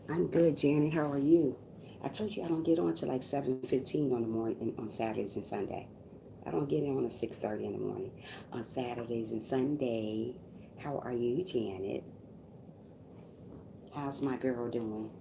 I'm good, Janet. How are you? I told you I don't get on till like 7:15 on the morning on Saturdays and Sunday. I don't get on at 6:30 in the morning on Saturdays and Sunday. How are you, Janet? How's my girl doing?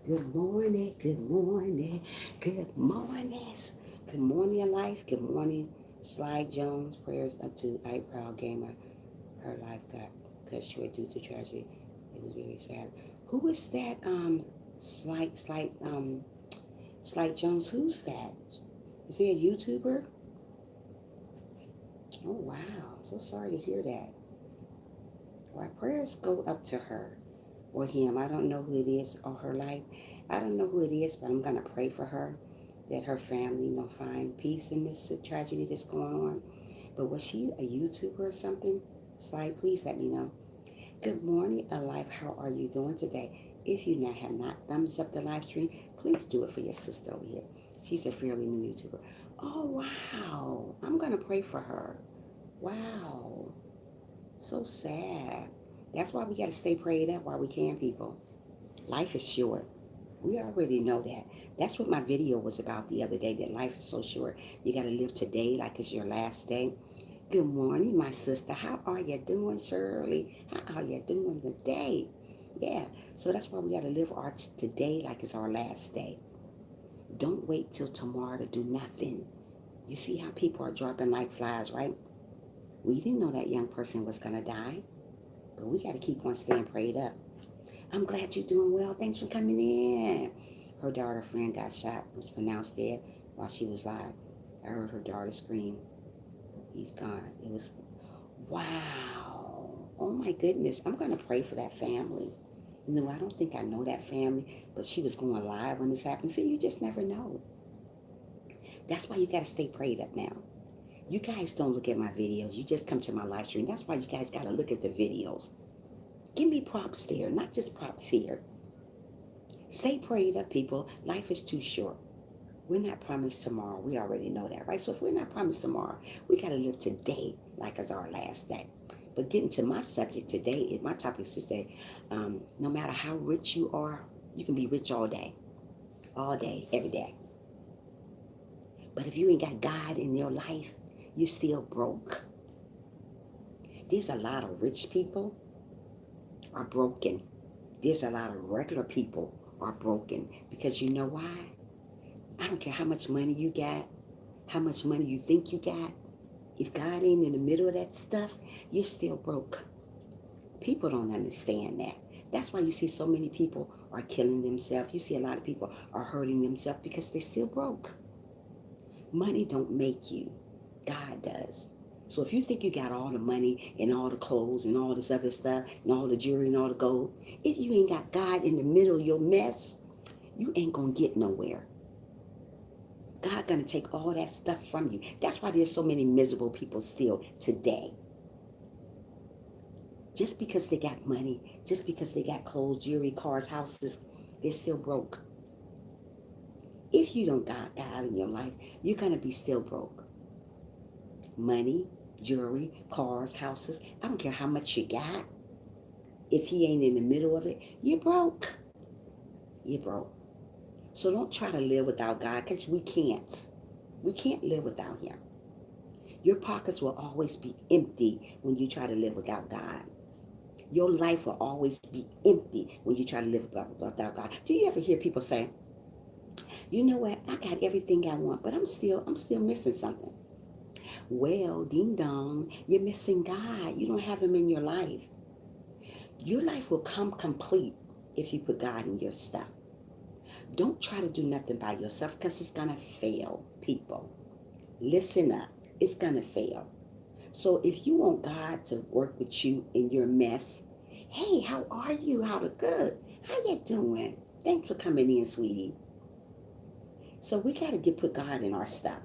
Good morning, good morning, good morning. Good morning, life. Good morning, Sly Jones. Prayers up to eyebrow gamer. Her life got cut short due to tragedy. It was very sad. Who is that? Slight Jones. Who's that? Is he a YouTuber? Oh wow, I'm so sorry to hear that. Well, prayers go up to her or him. I don't know who it is or her life. I don't know who it is, but I'm gonna pray for her that her family, find peace in this tragedy that's going on. But was she a YouTuber or something? Slide, please let me know. Good morning, Alive. How are you doing today? If you have not thumbs up the live stream, please do it for your sister over here. She's a fairly new YouTuber. Oh, wow. I'm going to pray for her. Wow. So sad. That's why we got to stay prayed up while we can, people. Life is short. We already know that. That's what my video was about the other day, that life is so short. You got to live today like it's your last day. Good morning, my sister. How are you doing, Shirley? How are you doing today? Yeah, so that's why we got to live our today like it's our last day. Don't wait till tomorrow to do nothing. You see how people are dropping like flies, right? We didn't know that young person was going to die, but we got to keep on staying prayed up. I'm glad you're doing well. Thanks for coming in. Her daughter friend got shot, was pronounced dead while she was live. I heard her daughter scream. He's gone. It was, wow. Oh my goodness. I'm going to pray for that family. No, I don't think I know that family, but she was going live when this happened. See, you just never know. That's why you got to stay prayed up now. You guys don't look at my videos. You just come to my live stream. That's why you guys got to look at the videos. Give me props there, not just props here. Stay prayed up, people. Life is too short. We're not promised tomorrow. We already know that, right? So if we're not promised tomorrow, we got to live today like it's our last day. But getting to my subject today, my topic is today, no matter how rich you are, you can be rich all day, every day. But if you ain't got God in your life, you're still broke. There's a lot of rich people are broken. There's a lot of regular people are broken because you know why? I don't care how much money you got, how much money you think you got. If God ain't in the middle of that stuff, you're still broke. People don't understand that. That's why you see so many people are killing themselves. You see a lot of people are hurting themselves because they're still broke. Money don't make you. God does. So if you think you got all the money and all the clothes and all this other stuff and all the jewelry and all the gold, if you ain't got God in the middle of your mess, you ain't going to get nowhere. God gonna take all that stuff from you. That's why there's so many miserable people still today. Just because they got money, just because they got clothes, jewelry, cars, houses, they're still broke. If you don't got God in your life, you're gonna be still broke. Money, jewelry, cars, houses, I don't care how much you got. If he ain't in the middle of it, you're broke. You're broke. So don't try to live without God, because we can't. We can't live without him. Your pockets will always be empty when you try to live without God. Your life will always be empty when you try to live without God. Do you ever hear people say, you know what, I got everything I want, but I'm still missing something. Well, ding dong, you're missing God. You don't have him in your life. Your life will come complete if you put God in your stuff. Don't try to do nothing by yourself because it's going to fail, people. Listen up. It's going to fail. So if you want God to work with you in your mess, hey, how are you? How the good? How you doing? Thanks for coming in, sweetie. So we got to put God in our stuff.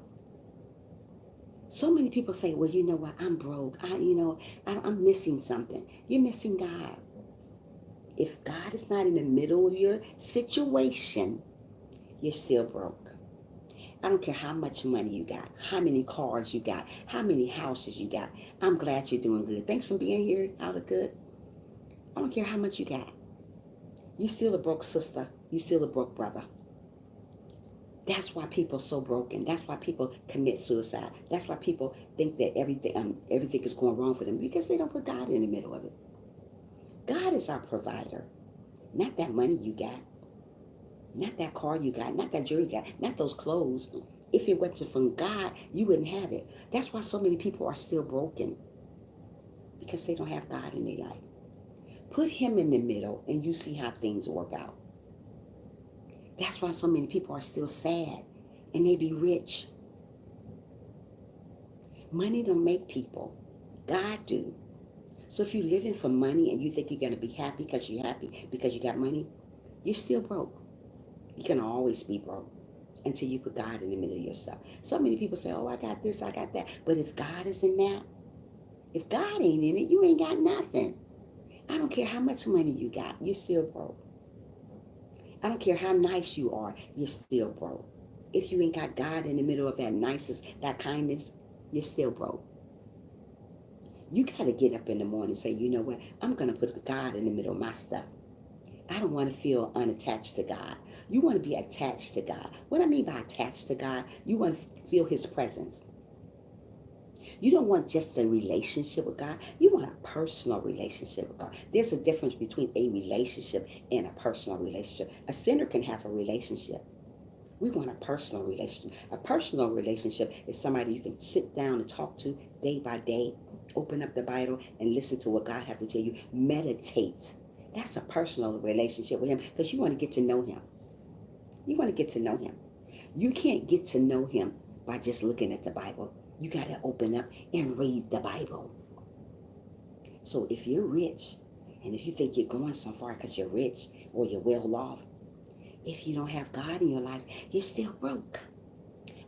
So many people say, well, you know what? I'm broke. I'm missing something. You're missing God. If God is not in the middle of your situation, you're still broke. I don't care how much money you got, how many cars you got, how many houses you got. I'm glad you're doing good. Thanks for being here, out of good. I don't care how much you got. You still a broke sister. You still a broke brother. That's why people are so broken. That's why people commit suicide. That's why people think that everything is going wrong for them because they don't put God in the middle of it. God is our provider, not that money you got. Not that car you got, not that jewelry you got, not those clothes. If it wasn't from God, you wouldn't have it. That's why so many people are still broken, because they don't have God in their life. Put him in the middle and you see how things work out. That's why so many people are still sad and they be rich. Money don't make people. God do. So if you're living for money and you think you're going to be happy because you're happy because you got money, you're still broke. You're going to always be broke until you put God in the middle of yourself. So many people say, oh, I got this, I got that. But if God is in that, if God ain't in it, you ain't got nothing. I don't care how much money you got, you're still broke. I don't care how nice you are, you're still broke. If you ain't got God in the middle of that nicest, that kindness, you're still broke. You got to get up in the morning and say, you know what? I'm going to put God in the middle of my stuff. I don't want to feel unattached to God. You want to be attached to God. What I mean by attached to God, you want to feel his presence. You don't want just a relationship with God. You want a personal relationship with God. There's a difference between a relationship and a personal relationship. A sinner can have a relationship. We want a personal relationship. A personal relationship is somebody you can sit down and talk to day by day, open up the Bible and listen to what God has to tell you. Meditate. That's a personal relationship with him because you want to get to know him. You want to get to know him. You can't get to know him by just looking at the Bible. You got to open up and read the Bible. So if you're rich, and if you think you're going so far because you're rich or you're well off, if you don't have God in your life, you're still broke.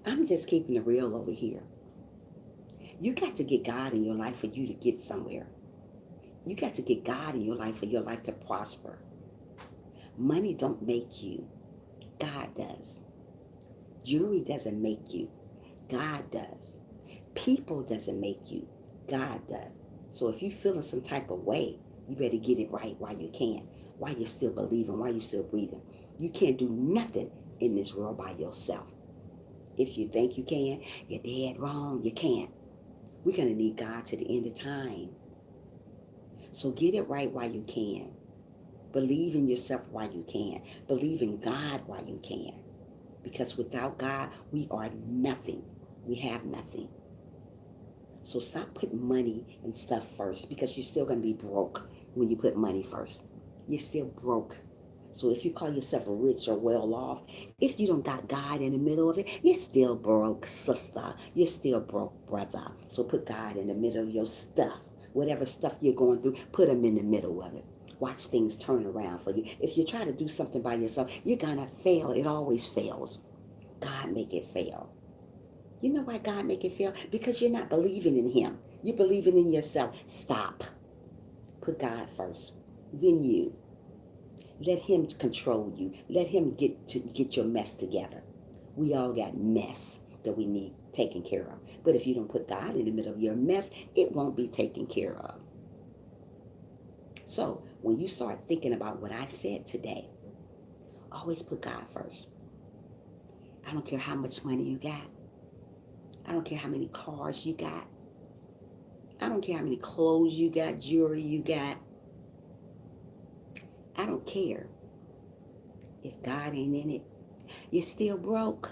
I'm just keeping it real over here. You got to get God in your life for you to get somewhere. You got to get God in your life for your life to prosper. Money don't make you. God does. Jewelry doesn't make you. God does. People doesn't make you. God does. So if you're feeling some type of way, you better get it right while you can, while you're still believing, while you're still breathing. You can't do nothing in this world by yourself. If you think you can, you're dead wrong. You can't. We're going to need God to the end of time. So get it right while you can. Believe in yourself while you can. Believe in God while you can. Because without God, we are nothing. We have nothing. So stop putting money and stuff first, because you're still going to be broke when you put money first. You're still broke. So if you call yourself rich or well off, if you don't got God in the middle of it, you're still broke, sister. You're still broke, brother. So put God in the middle of your stuff. Whatever stuff you're going through, put him in the middle of it. Watch things turn around for you. If you try to do something by yourself, you're going to fail. It always fails. God make it fail. You know why God make it fail? Because you're not believing in him. You're believing in yourself. Stop. Put God first. Then you. Let him control you. Let him get your mess together. We all got mess that we need taken care of. But if you don't put God in the middle of your mess, it won't be taken care of. So when you start thinking about what I said today, always put God first. I don't care how much money you got. I don't care how many cars you got. I don't care how many clothes you got, jewelry you got. I don't care. If God ain't in it, you're still broke.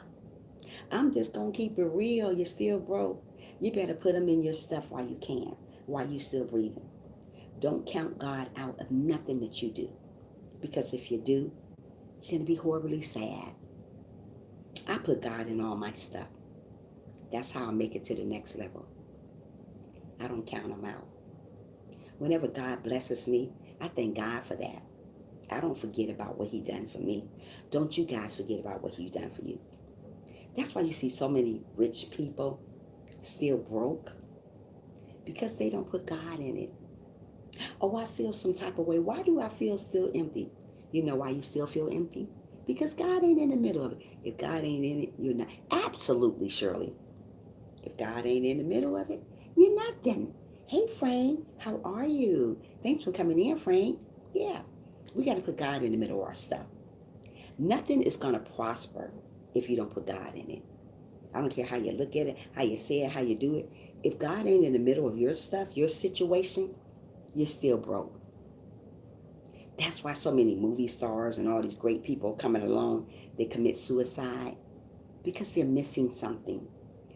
I'm just going to keep it real. You're still broke. You better put him in your stuff while you can, while you're still breathing. Don't count God out of nothing that you do. Because if you do, you're going to be horribly sad. I put God in all my stuff. That's how I make it to the next level. I don't count him out. Whenever God blesses me, I thank God for that. I don't forget about what he done for me. Don't you guys forget about what he done for you. That's why you see so many rich people still broke, because they don't put God in it. Oh, I feel some type of way. Why do I feel still empty? You know why you still feel empty? Because God ain't in the middle of it. If God ain't in it, you're not. Absolutely, Shirley. If God ain't in the middle of it, you're nothing. Hey, Frank, how are you? Thanks for coming in, Frank. Yeah, we got to put God in the middle of our stuff. Nothing is going to prosper if you don't put God in it. I don't care how you look at it, how you say it, how you do it. If God ain't in the middle of your stuff, your situation, you're still broke. That's why so many movie stars and all these great people coming along, they commit suicide because they're missing something.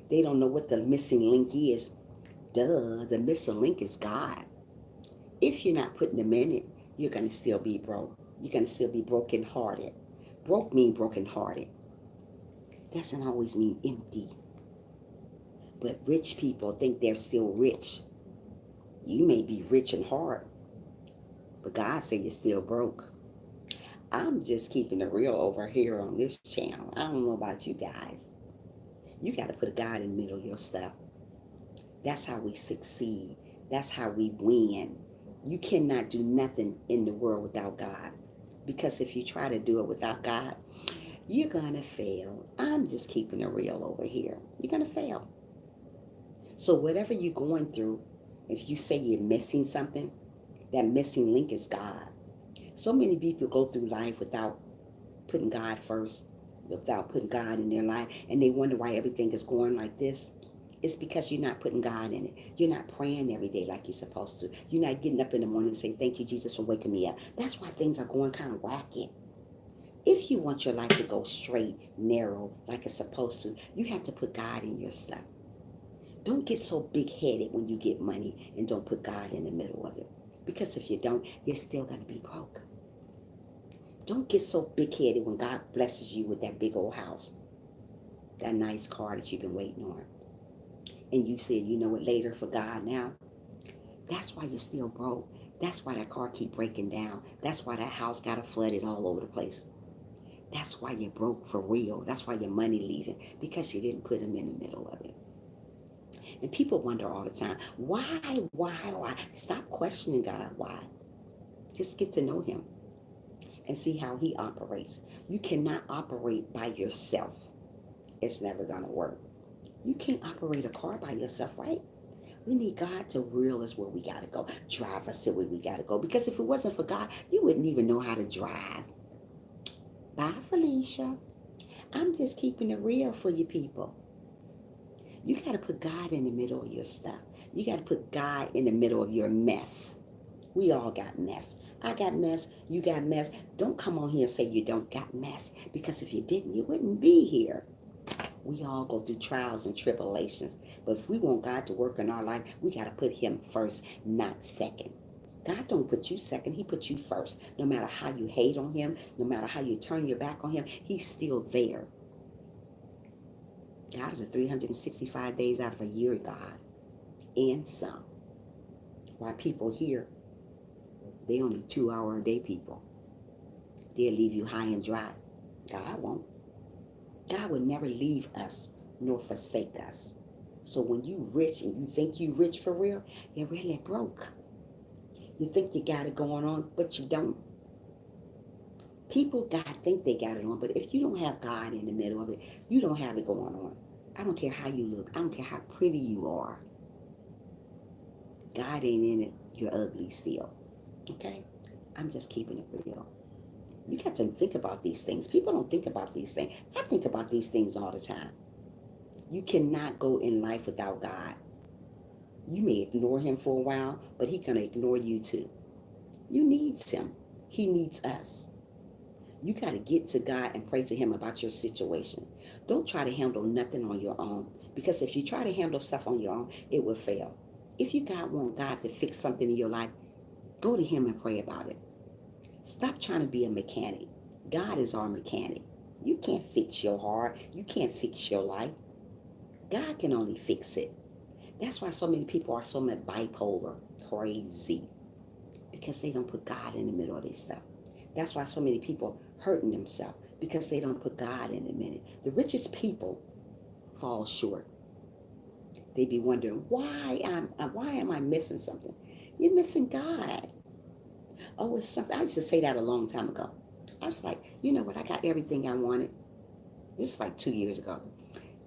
They don't know what the missing link is. Duh, the missing link is God. If you're not putting them in it, you're going to still be broke. You're going to still be brokenhearted. Broke mean brokenhearted. Doesn't always mean empty. But rich people think they're still rich. You may be rich in heart, but God said you're still broke. I'm just keeping it real over here on this channel. I don't know about you guys. You got to put a God in the middle of your stuff. That's how we succeed. That's how we win. You cannot do nothing in the world without God. Because if you try to do it without God, you're going to fail. I'm just keeping it real over here. You're going to fail. So whatever you're going through, if you say you're missing something, that missing link is God. So many people go through life without putting God first, without putting God in their life, and they wonder why everything is going like this. It's because you're not putting God in it. You're not praying every day like you're supposed to. You're not getting up in the morning and saying, thank you, Jesus, for waking me up. That's why things are going kind of wacky. If you want your life to go straight, narrow, like it's supposed to, you have to put God in your stuff. Don't get so big-headed when you get money and don't put God in the middle of it. Because if you don't, you're still going to be broke. Don't get so big-headed when God blesses you with that big old house, that nice car that you've been waiting on. And you said, you know what, later for God now. That's why you're still broke. That's why that car keep breaking down. That's why that house got flooded all over the place. That's why you're broke for real. That's why your money leaving, because you didn't put him in the middle of it. And people wonder all the time, why? Stop questioning God, why? Just get to know him and see how he operates. You cannot operate by yourself. It's never going to work. You can't operate a car by yourself, right? We need God to reel us where we got to go, drive us to where we got to go. Because if it wasn't for God, you wouldn't even know how to drive. Bye, Felicia. I'm just keeping it real for you people. You got to put God in the middle of your stuff. You got to put God in the middle of your mess. We all got mess. I got mess. You got mess. Don't come on here and say you don't got mess. Because if you didn't, you wouldn't be here. We all go through trials and tribulations. But if we want God to work in our life, we got to put him first, not second. God don't put you second. He put you first. No matter how you hate on him, no matter how you turn your back on him, he's still there. God is a 365 days out of a year God. And some. Why people here, they only 2 hour a day people. They'll leave you high and dry. God won't. God will never leave us nor forsake us. So when you rich and you think you rich for real, you're really broke. You think you got it going on, but you don't. People think they got it on, but if you don't have God in the middle of it, you don't have it going on. I don't care how you look. I don't care how pretty you are. God ain't in it. You're ugly still. Okay? I'm just keeping it real. You got to think about these things. People don't think about these things. I think about these things all the time. You cannot go in life without God. You may ignore him for a while, but he's going to ignore you too. You need him. He needs us. You got to get to God and pray to him about your situation. Don't try to handle nothing on your own, because if you try to handle stuff on your own, it will fail. If you want God to fix something in your life, go to him and pray about it. Stop trying to be a mechanic. God is our mechanic. You can't fix your heart. You can't fix your life. God can only fix it. That's why so many people are so much bipolar, crazy, because they don't put God in the middle of their stuff. That's why so many people hurting themselves, because they don't put God in the middle. The richest people fall short. They be wondering, why am I missing something? You're missing God. Oh, it's something. I used to say that a long time ago. I was like, you know what? I got everything I wanted. This is like 2 years ago.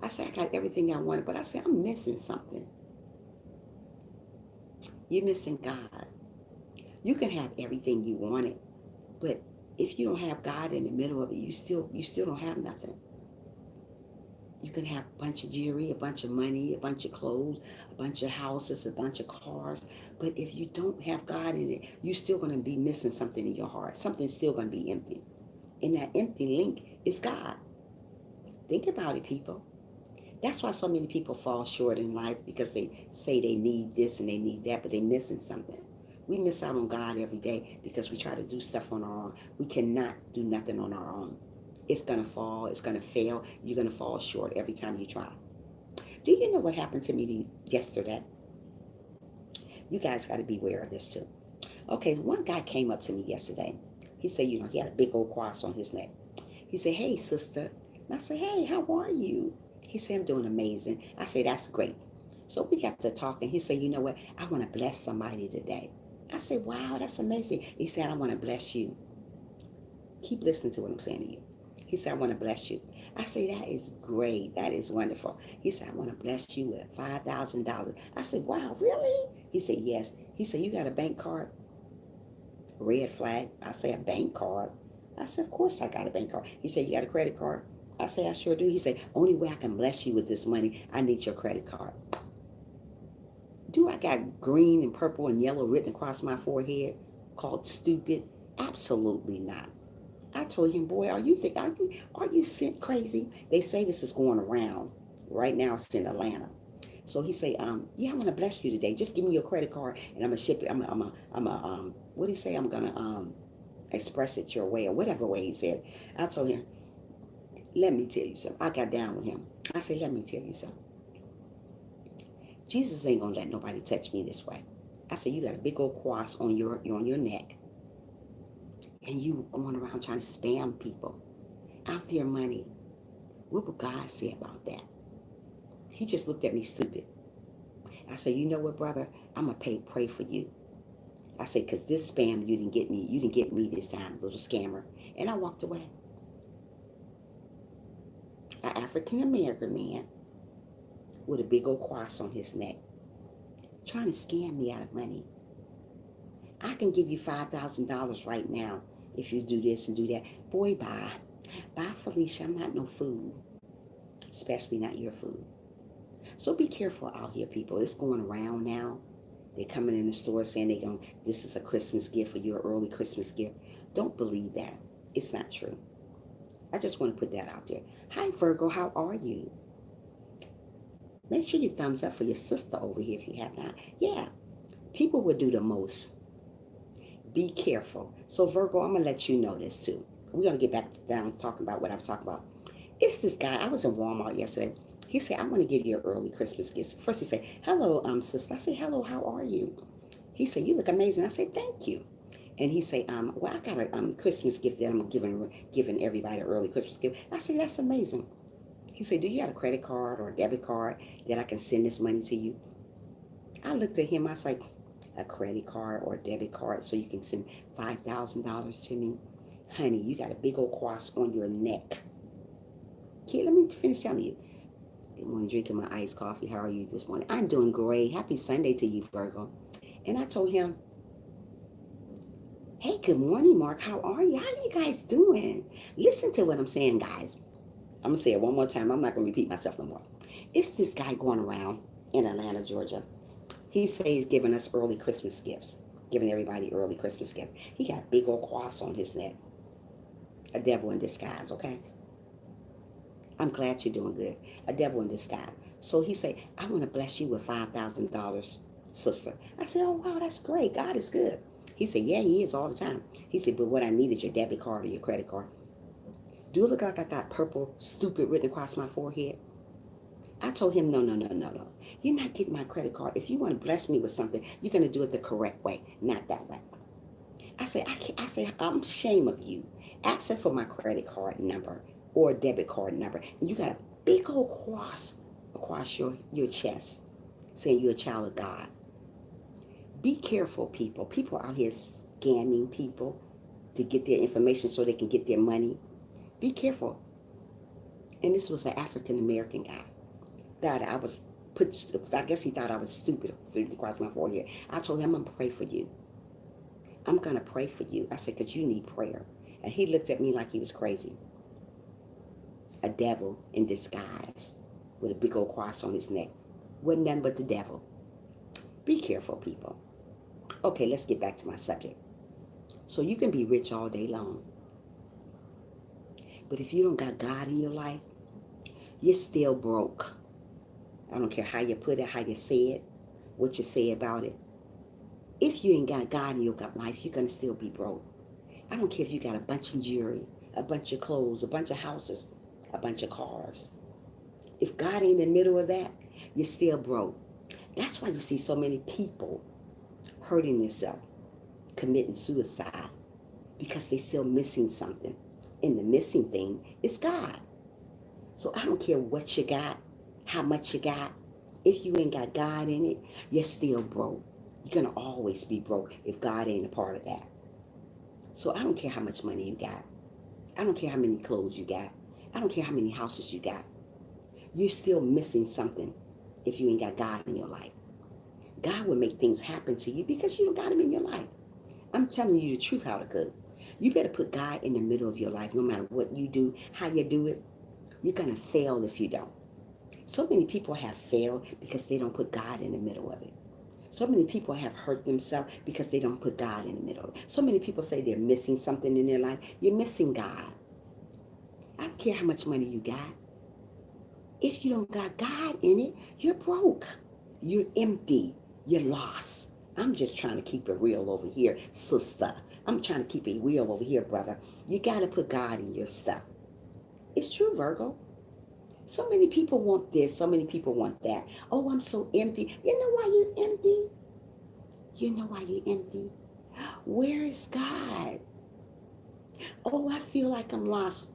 I said, I got everything I wanted, but I said, I'm missing something. You're missing God. You can have everything you wanted, but if you don't have God in the middle of it, you still don't have nothing. You can have a bunch of jewelry, a bunch of money, a bunch of clothes, a bunch of houses, a bunch of cars. But if you don't have God in it, you're still going to be missing something in your heart. Something's still going to be empty. And that empty link is God. Think about it, people. That's why so many people fall short in life, because they say they need this and they need that, but they're missing something. We miss out on God every day because we try to do stuff on our own. We cannot do nothing on our own. It's going to fall. It's going to fail. You're going to fall short every time you try. Do you know what happened to me yesterday? You guys got to be aware of this too. Okay, one guy came up to me yesterday. He said, he had a big old cross on his neck. He said, "Hey, sister." And I said, "Hey, how are you?" He said, "I'm doing amazing." I said, "That's great." So we got to talking. He said, "You know what? I want to bless somebody today." I said, "Wow, that's amazing." He said, "I want to bless you." Keep listening to what I'm saying to you. He said, "I want to bless you." I say, "That is great. That is wonderful." He said, "I want to bless you with $5,000. I said, "Wow, really?" He said, "Yes." He said, "You got a bank card?" Red flag. I say, "A bank card?" I said, "Of course I got a bank card." He said, "You got a credit card?" I said, "I sure do." He said, "Only way I can bless you with this money, I need your credit card." Do I got green and purple and yellow written across my forehead called stupid? Absolutely not. I told him, "Boy, are you sick crazy?" They say this is going around. Right now it's in Atlanta. So he say, "Yeah, I want to bless you today. Just give me your credit card and I'm gonna ship it. What do you say? I'm gonna express it your way," or whatever way he said. I told him, "Let me tell you something." I got down with him. I said, "Let me tell you something. Jesus ain't gonna let nobody touch me this way." I said, "You got a big old cross on your neck, and you going around trying to spam people out their money. What would God say about that?" He just looked at me stupid. I said, "You know what, brother? I'm gonna pray for you." I said, "Because this spam, you didn't get me. You didn't get me this time, little scammer." And I walked away. An African American man with a big old cross on his neck, trying to scam me out of money. "I can give you $5,000 right now if you do this and do that." Boy, bye. Bye, Felicia. I'm not no food, especially not your food. So be careful out here, people. It's going around now. They coming in the store saying this is a Christmas gift for you, an early Christmas gift. Don't believe that. It's not true. I just want to put that out there. Hi, Virgo. How are you? Make sure you thumbs up for your sister over here if you have not. Yeah, people will do the most. Be careful. So, Virgo, I'm going to let you know this too. We're going to get back down talking about what I was talking about. It's this guy. I was in Walmart yesterday. He said, "I want to give you an early Christmas gift." First he said, "Hello, sister." I said, "Hello, how are you?" He said, "You look amazing." I said, "Thank you." And he said, "Well, I got a Christmas gift that I'm giving everybody an early Christmas gift." I said, "That's amazing." He said, "Do you have a credit card or a debit card that I can send this money to you?" I looked at him. I was like, "A credit card or a debit card so you can send $5,000 to me? Honey, you got a big old cross on your neck." Kid, let me finish telling you. Good morning, drinking my iced coffee. How are you this morning? I'm doing great. Happy Sunday to you, Virgo. And I told him, "Hey, good morning, Mark. How are you? How are you guys doing?" Listen to what I'm saying, guys. I'm going to say it one more time. I'm not going to repeat myself no more. It's this guy going around in Atlanta, Georgia. He says he's giving us early Christmas gifts, giving everybody early Christmas gifts. He got a big old cross on his neck. A devil in disguise, okay? I'm glad you're doing good. A devil in disguise. So he said, "I want to bless you with $5,000, sister." I said, "Oh, wow, that's great. God is good." He said, "Yeah, he is all the time." He said, "But what I need is your debit card or your credit card." Do it look like I got purple, stupid written across my forehead? I told him, "No, no, no, no, no. You're not getting my credit card. If you want to bless me with something, you're going to do it the correct way, not that way." I say, "I'm ashamed of you asking for my credit card number or debit card number, and you got a big old cross across your chest saying you're a child of God." Be careful, people. People out here scamming people to get their information so they can get their money. Be careful. And this was an African American guy. That I was I guess he thought I was stupid across my forehead. I told him, "I'm going to pray for you. I'm going to pray for you." I said, "Because you need prayer." And he looked at me like he was crazy. a devil in disguise with a big old cross on his neck. Wasn't nothing but the devil. Be careful, people. Okay, let's get back to my subject. So you can be rich all day long, but if you don't got God in your life, you're still broke. I don't care how you put it, how you say it, what you say about it. If you ain't got God in your life, you're going to still be broke. I don't care if you got a bunch of jewelry, a bunch of clothes, a bunch of houses, a bunch of cars. If God ain't in the middle of that, you're still broke. That's why you see so many people hurting themselves, committing suicide, because they're still missing something. And the missing thing is God. So I don't care what you got, how much you got. If you ain't got God in it, you're still broke. You're going to always be broke if God ain't a part of that. So I don't care how much money you got. I don't care how many clothes you got. I don't care how many houses you got. You're still missing something if you ain't got God in your life. God will make things happen to you because you don't got him in your life. I'm telling you the truth, how to cook. You better put God in the middle of your life, no matter what you do, how you do it. You're going to fail if you don't. So many people have failed because they don't put God in the middle of it. So many people have hurt themselves because they don't put God in the middle of it. So many people say they're missing something in their life. You're missing God. I don't care how much money you got. If you don't got God in it, you're broke. You're empty. You're lost. I'm just trying to keep it real over here, sister. I'm trying to keep it real over here, brother. You got to put God in your stuff. It's true, Virgo. So many people want this. So many people want that. Oh, I'm so empty. You know why you're empty? You know why you're empty? Where is God? Oh, I feel like I'm lost.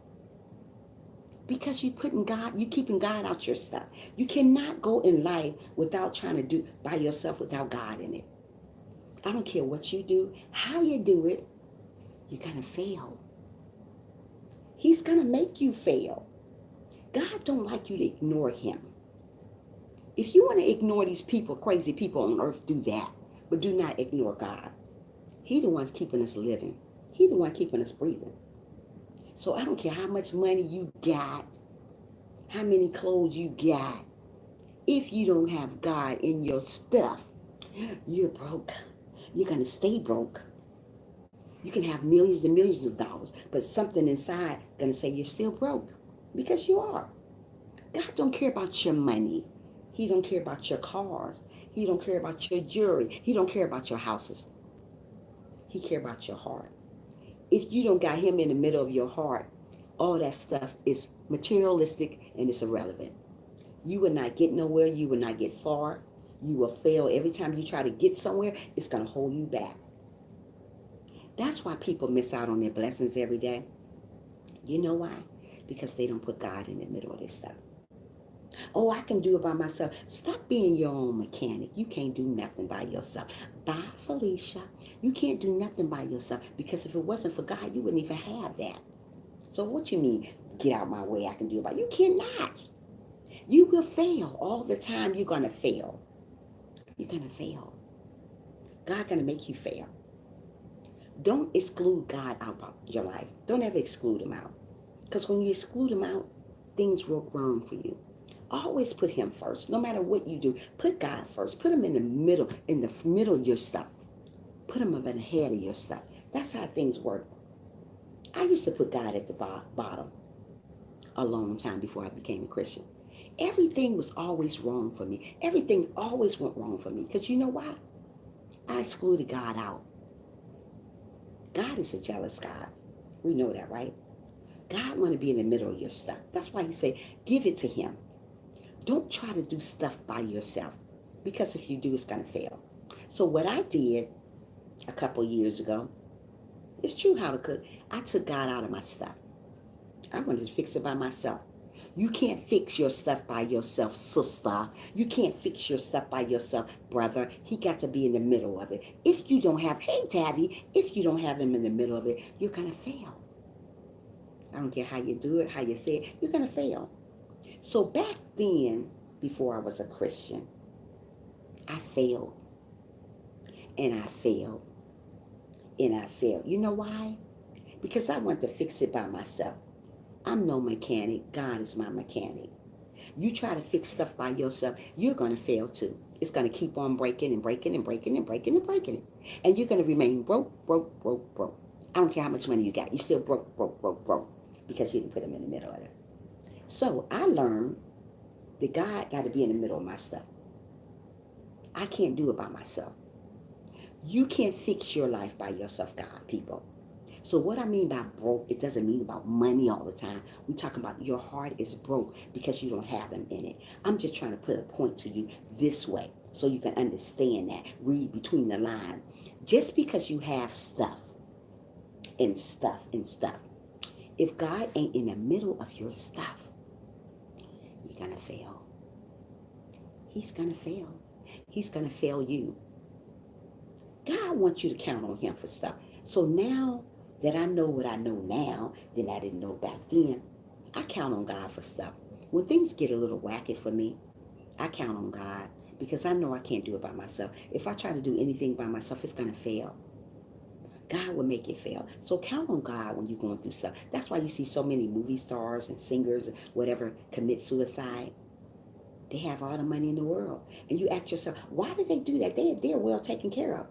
Because you keeping God out your stuff. You cannot go in life without trying to do by yourself without God in it. I don't care what you do, how you do it, you're going to fail. He's going to make you fail. God don't like you to ignore him. If you want to ignore these people, crazy people on earth, do that. But do not ignore God. He the one's keeping us living. He the one keeping us breathing. So I don't care how much money you got, how many clothes you got. If you don't have God in your stuff, you're broke. You're going to stay broke. You can have millions and millions of dollars, but something inside going to say you're still broke because you are. God don't care about your money. He don't care about your cars. He don't care about your jewelry. He don't care about your houses. He care about your heart. If you don't got him in the middle of your heart, all that stuff is materialistic and it's irrelevant. You will not get nowhere. You will not get far. You will fail. Every time you try to get somewhere, it's going to hold you back. That's why people miss out on their blessings every day. You know why? Because they don't put God in the middle of their stuff. Oh, I can do it by myself. Stop being your own mechanic. You can't do nothing by yourself. Bye, Felicia. You can't do nothing by yourself because if it wasn't for God, you wouldn't even have that. So what you mean, get out my way, I can do it by you? Cannot. You will fail all the time. You're going to fail. You're going to fail. God's going to make you fail. Don't exclude God out of your life. Don't ever exclude him out. Because when you exclude him out, things work wrong for you. Always put him first. No matter what you do, put God first. Put him in the middle of your stuff. Put him up in the head of your stuff. That's how things work. I used to put God at the bottom a long time before I became a Christian. Everything was always wrong for me. Everything always went wrong for me. Because you know why? I excluded God out. God is a jealous God. We know that, right? God want to be in the middle of your stuff. That's why he said, give it to him. Don't try to do stuff by yourself. Because if you do, it's going to fail. So what I did a couple years ago, it's true how to cook. I took God out of my stuff. I wanted to fix it by myself. You can't fix your stuff by yourself, sister. You can't fix your stuff by yourself, brother. He got to be in the middle of it. If you don't have, hey, Tabby, if you don't have him in the middle of it, you're going to fail. I don't care how you do it, how you say it, you're going to fail. So back then, before I was a Christian, I failed. And I failed. And I failed. You know why? Because I wanted to fix it by myself. I'm no mechanic. God is my mechanic. You try to fix stuff by yourself, you're going to fail too. It's going to keep on breaking and breaking and breaking and breaking and breaking it. And you're going to remain broke, broke, broke, broke. I don't care how much money you got. You still broke, broke, broke, broke because you didn't put them in the middle of it. So I learned that God got to be in the middle of my stuff. I can't do it by myself. You can't fix your life by yourself, God, people. So what I mean by broke, it doesn't mean about money all the time. We're talking about your heart is broke because you don't have him in it. I'm just trying to put a point to you this way so you can understand that. Read between the lines. Just because you have stuff and stuff and stuff, if God ain't in the middle of your stuff, you're going to fail. He's going to fail. He's going to fail you. God wants you to count on him for stuff. So now that I know what I know now than I didn't know back then, I count on God for stuff. When things get a little wacky for me, I count on God because I know I can't do it by myself. If I try to do anything by myself, it's going to fail. God will make it fail. So count on God when you're going through stuff. That's why you see so many movie stars and singers and whatever commit suicide. They have all the money in the world. And you ask yourself, why did they do that? They're well taken care of.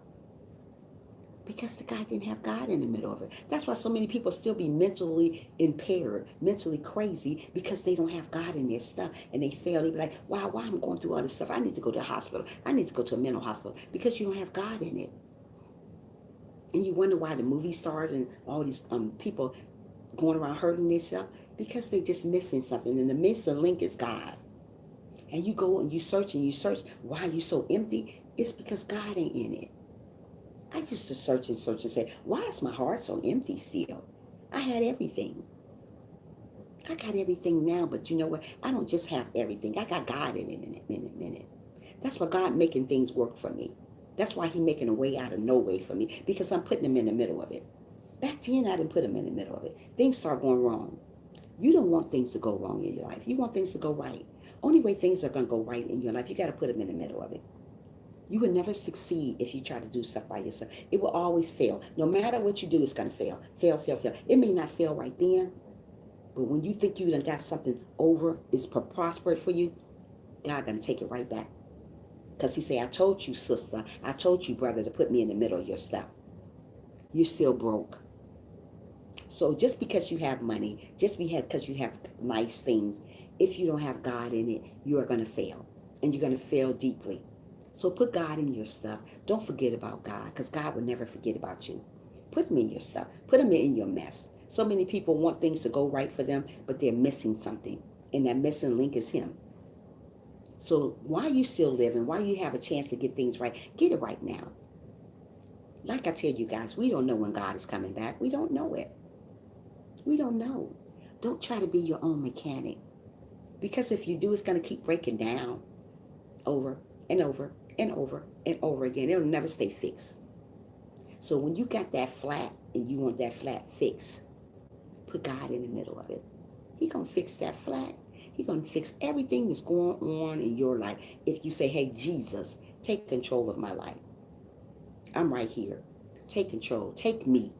Because the guy didn't have God in the middle of it. That's why so many people still be mentally impaired, mentally crazy, because they don't have God in their stuff. And they fail. They be like, wow, why I'm going through all this stuff? I need to go to the hospital. I need to go to a mental hospital. Because you don't have God in it. And you wonder why the movie stars and all these people going around hurting themselves. Because they just missing something. And the missing link is God. And you go and you search. Why are you so empty? It's because God ain't in it. I used to search and say, why is my heart so empty still? I had everything. I got everything now, but you know what? I don't just have everything. I got God in it in a minute. That's why God making things work for me. That's why he making a way out of no way for me, because I'm putting him in the middle of it. Back then, I didn't put him in the middle of it. Things start going wrong. You don't want things to go wrong in your life. You want things to go right. Only way things are going to go right in your life, you got to put him in the middle of it. You will never succeed if you try to do stuff by yourself. It will always fail. No matter what you do, it's going to fail. Fail, fail, fail. It may not fail right then, but when you think you done got something over, it's prospered for you, God going to take it right back. Because he say, I told you, sister, I told you, brother, to put me in the middle of your stuff. You're still broke. So just because you have money, just because you have nice things, if you don't have God in it, you are going to fail. And you're going to fail deeply. So put God in your stuff. Don't forget about God, because God will never forget about you. Put him in your stuff. Put him in your mess. So many people want things to go right for them, but they're missing something. And that missing link is him. So while you still living, while you have a chance to get things right, get it right now. Like I tell you guys, we don't know when God is coming back. We don't know it. We don't know. Don't try to be your own mechanic. Because if you do, it's going to keep breaking down over and over and over and over again. It'll never stay fixed. So when you got that flat and you want that flat fixed, put God in the middle of it. He's going to fix that flat. He's going to fix everything that's going on in your life. If you say, hey, Jesus, take control of my life. I'm right here. Take control. Take me.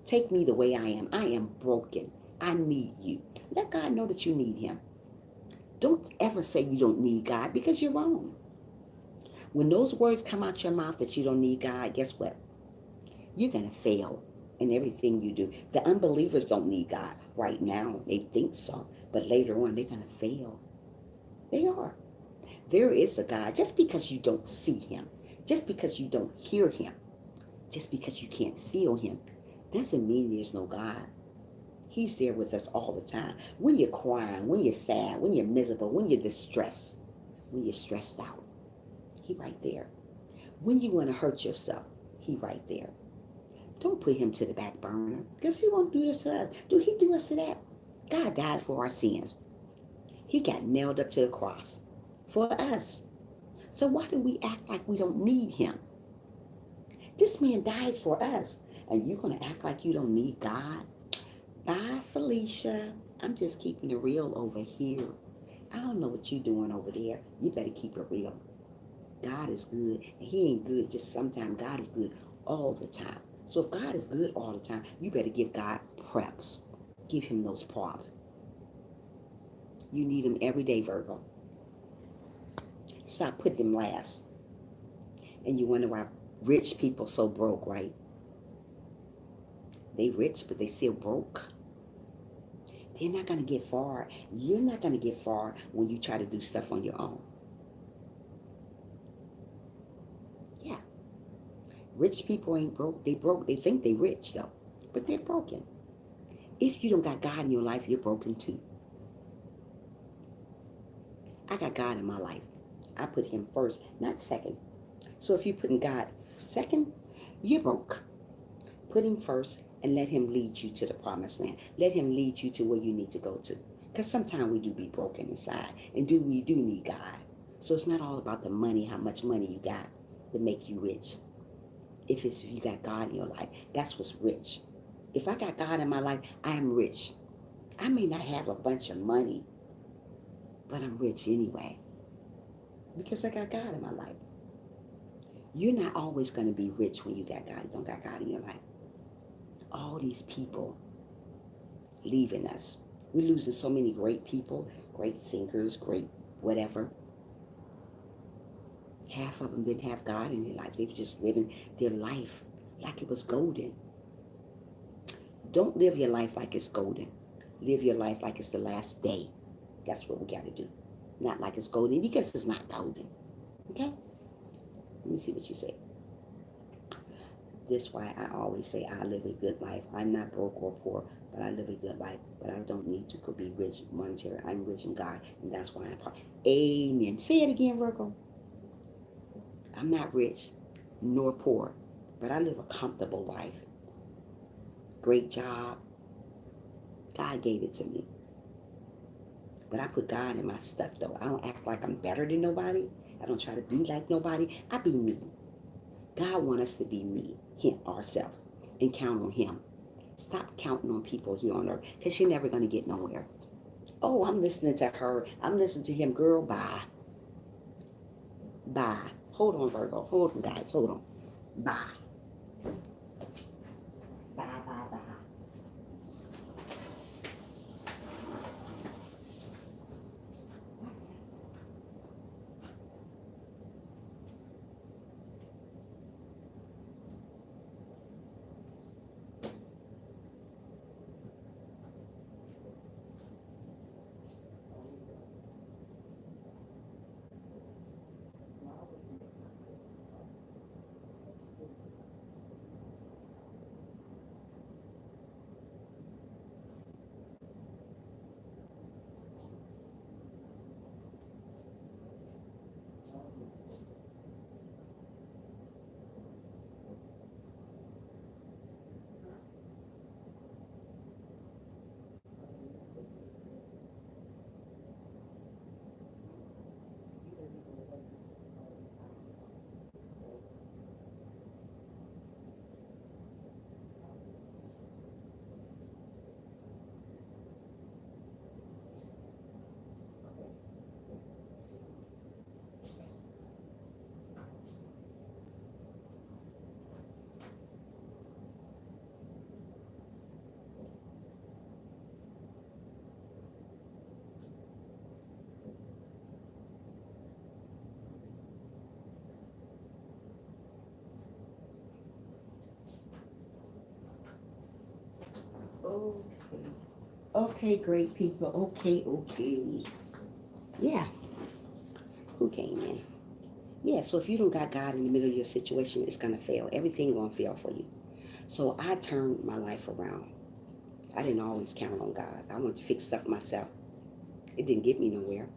Take me the way I am. I am broken. I need you. Let God know that you need him. Don't ever say you don't need God, because you're wrong. When those words come out your mouth that you don't need God, guess what? You're going to fail in everything you do. The unbelievers don't need God right now. They think so. But later on, they're going to fail. They are. There is a God. Just because you don't see him, just because you don't hear him, just because you can't feel him, doesn't mean there's no God. He's there with us all the time. When you're crying, when you're sad, when you're miserable, when you're distressed, when you're stressed out, he right there. When you want to hurt yourself, he right there. Don't put him to the back burner, because he won't do this to us. Do he do us to that? God died for our sins. He got nailed up to the cross for us. So why do we act like we don't need him? This man died for us, and you're going to act like you don't need God? Bye, Felicia. I'm just keeping it real over here. I don't know what you're doing over there. You better keep it real. God is good, and he ain't good just sometimes. God is good all the time. So if God is good all the time, you better give God preps. Give him those props. You need them every day, Virgo. Stop putting them last. And you wonder why rich people so broke, right? They rich, but they still broke. They're not going to get far. You're not going to get far when you try to do stuff on your own. Yeah. Rich people ain't broke. They broke. They think they rich, though. But they're broken. If you don't got God in your life, you're broken too. I got God in my life. I put him first, not second. So if you're putting God second, you're broke. Put him first and let him lead you to the promised land. Let him lead you to where you need to go to. Because sometimes we do be broken inside. And we do need God. So it's not all about the money, how much money you got to make you rich. If you got God in your life, that's what's rich. If I got God in my life, I am rich. I may not have a bunch of money, but I'm rich anyway. Because I got God in my life. You're not always going to be rich when you don't got God in your life. All these people leaving us. We're losing so many great people, great thinkers, great whatever. Half of them didn't have God in their life. They were just living their life like it was golden. Don't live your life like it's golden. Live your life like it's the last day. That's what we got to do. Not like it's golden, because it's not golden. Okay? Let me see what you say. This is why I always say I live a good life. I'm not broke or poor, but I live a good life. But I don't need to be rich monetary. I'm rich in God, and that's why I'm part. Amen. Say it again, Virgo. I'm not rich nor poor, but I live a comfortable life. Great job. God gave it to me. But I put God in my stuff, though. I don't act like I'm better than nobody. I don't try to be like nobody. I be me. God wants us to be me, him, ourselves, and count on him. Stop counting on people here on earth, because you're never going to get nowhere. Oh, I'm listening to her. I'm listening to him. Girl, bye. Bye. Hold on, Virgo. Hold on, guys. Hold on. Bye. Bye, bye, bye. Okay. Okay, great people. Okay. Yeah. Who came in? Yeah, so if you don't got God in the middle of your situation, it's going to fail. Everything going to fail for you. So I turned my life around. I didn't always count on God. I wanted to fix stuff myself. It didn't get me nowhere.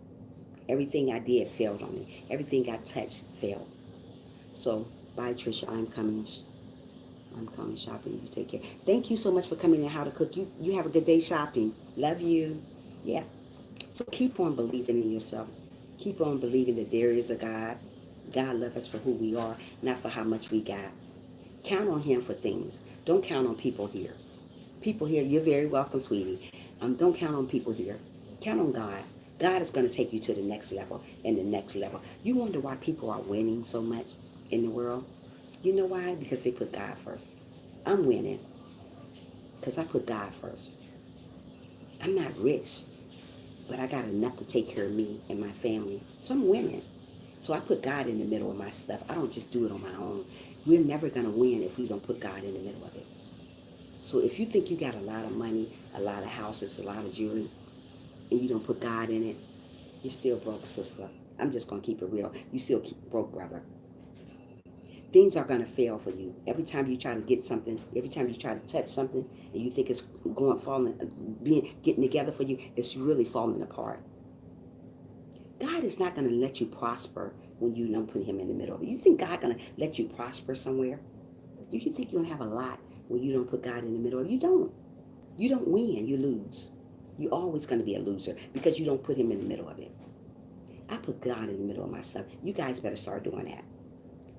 Everything I did failed on me. Everything I touched failed. So, bye, Trisha. I'm coming shopping. You take care. Thank you so much for coming in How to Cook. You have a good day shopping. Love you. Yeah. So keep on believing in yourself. Keep on believing that there is a God. God loves us for who we are, not for how much we got. Count on him for things. Don't count on people here. People here, you're very welcome, sweetie. Don't count on people here. Count on God. God is going to take you to the next level and the next level. You wonder why people are winning so much in the world? You know why? Because they put God first. I'm winning because I put God first. I'm not rich. but I got enough to take care of me and my family. So I'm winning. So I put God in the middle of my stuff. I don't just do it on my own. We're never going to win if we don't put God in the middle of it. So if you think you got a lot of money, a lot of houses, a lot of jewelry, and you don't put God in it, you're still broke, sister. I'm just going to keep it real. You still keep broke, brother. Things are going to fail for you. Every time you try to get something, every time you try to touch something, and you think it's getting together for you, it's really falling apart. God is not going to let you prosper when you don't put him in the middle of it. You think God going to let you prosper somewhere? You think you're going to have a lot when you don't put God in the middle of it? You don't. You don't win, you lose. You're always going to be a loser because you don't put him in the middle of it. I put God in the middle of my stuff. You guys better start doing that.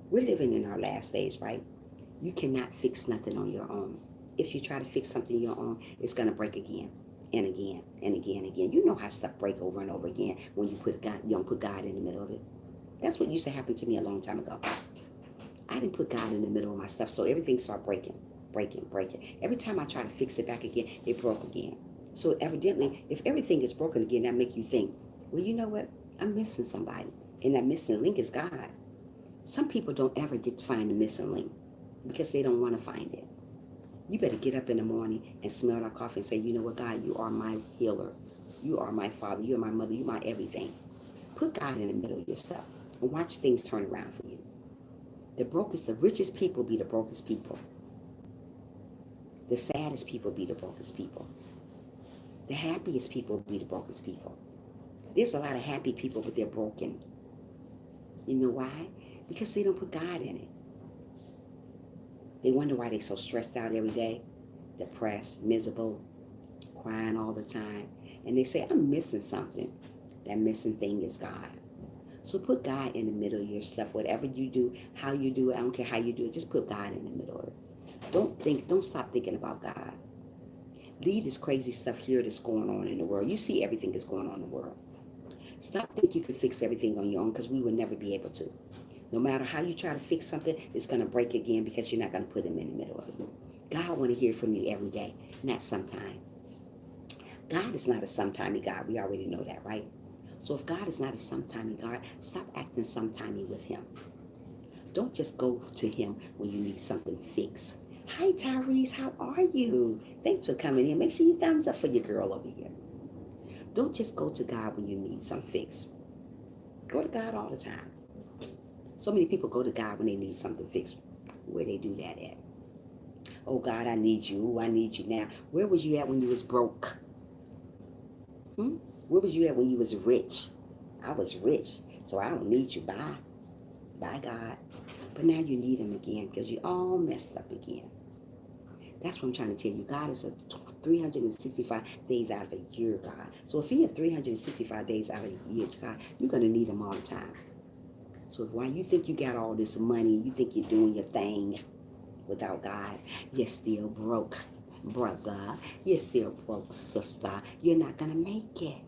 We're living in our last days, right? You cannot fix nothing on your own. If you try to fix something on your own, it's going to break again and again and again and again. You know how stuff break over and over again when you don't put God in the middle of it. That's what used to happen to me a long time ago. I didn't put God in the middle of my stuff, so everything started breaking. Every time I try to fix it back again, it broke again. So evidently, if everything is broken again, that make you think, well, you know what? I'm missing somebody. And that missing link is God. Some people don't ever get to find the missing link because they don't want to find it. You better get up in the morning and smell that coffee and say, you know what, God, you are my healer. You are my father. You are my mother. You are my everything. Put God in the middle of your stuff and watch things turn around for you. The richest people be the brokest people. The saddest people be the brokest people. The happiest people be the brokest people. There's a lot of happy people, but they're broken. You know why? Because they don't put God in it. They wonder why they're so stressed out every day, depressed, miserable, crying all the time. And they say, I'm missing something. That missing thing is God. So put God in the middle of your stuff. Whatever you do, how you do it, I don't care how you do it, just put God in the middle of it. Don't stop thinking about God. Leave this crazy stuff here that's going on in the world. You see everything that's going on in the world. Stop thinking you can fix everything on your own because we will never be able to. No matter how you try to fix something, it's going to break again because you're not going to put him in the middle of it. God want to hear from you every day, not sometime. God is not a sometimey God. We already know that, right? So if God is not a sometimey God, stop acting sometimey with him. Don't just go to him when you need something fixed. Hi, Tyrese. How are you? Thanks for coming in. Make sure you thumbs up for your girl over here. Don't just go to God when you need something fixed. Go to God all the time. So many people go to God when they need something fixed. Where they do that at? Oh, God, I need you. Ooh, I need you now. Where was you at when you was broke? Where was you at when you was rich? I was rich, so I don't need you. Bye. Bye, God. But now you need him again because you all messed up again. That's what I'm trying to tell you. God is a 365 days out of a year, God. So if he has 365 days out of a year, God, you're going to need him all the time. So while you think you got all this money, you think you're doing your thing without God, you're still broke, brother. You're still broke, sister. You're not going to make it.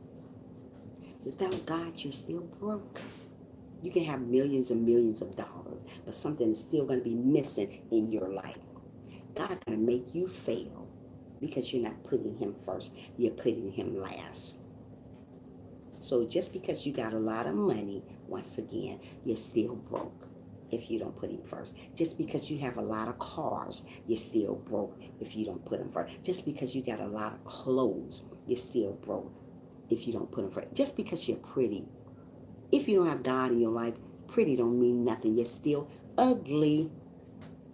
Without God, you're still broke. You can have millions and millions of dollars, but something is still going to be missing in your life. God going to make you fail because you're not putting him first. You're putting him last. So just because you got a lot of money, once again, you're still broke if you don't put him first. Just because you have a lot of cars, you're still broke if you don't put him first. Just because you got a lot of clothes, you're still broke if you don't put him first. Just because you're pretty, if you don't have God in your life, pretty don't mean nothing. You're still ugly.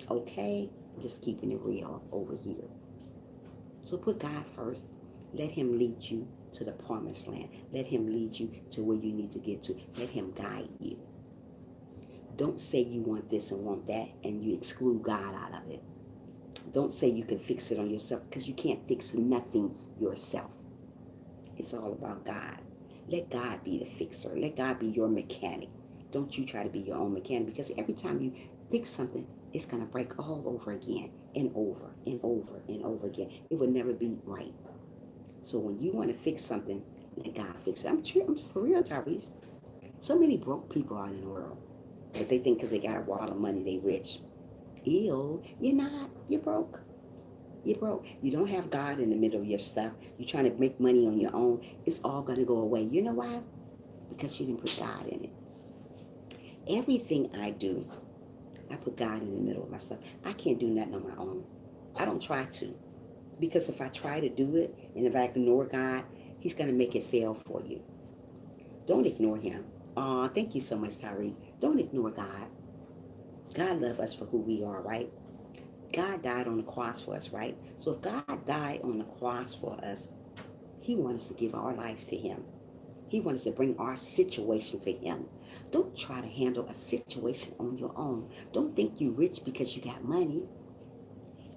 Okay? Just keeping it real over here. So put God first. Let him lead you to the promised land. Let him lead you to where you need to get to. Let him guide you. Don't say you want this and want that and you exclude God out of it. Don't say you can fix it on yourself because you can't fix nothing yourself. It's all about God. Let God be the fixer. Let God be your mechanic. Don't you try to be your own mechanic because every time you fix something, it's going to break all over again and over and over and over again. It will never be right. So when you want to fix something, let God fix it. I'm for real, Tyrese. So many broke people out in the world. But they think because they got a wad of money, they rich. Ew, you're not. You're broke. You're broke. You don't have God in the middle of your stuff. You're trying to make money on your own. It's all going to go away. You know why? Because you didn't put God in it. Everything I do, I put God in the middle of my stuff. I can't do nothing on my own. I don't try to. Because if I try to do it and if I ignore God, He's going to make it fail for you. Don't ignore Him. Aw, thank you so much, Tyrese. Don't ignore God. God loves us for who we are, right? God died on the cross for us, right? So if God died on the cross for us, He wants us to give our lives to Him. He wants us to bring our situation to Him. Don't try to handle a situation on your own. Don't think you're rich because you got money.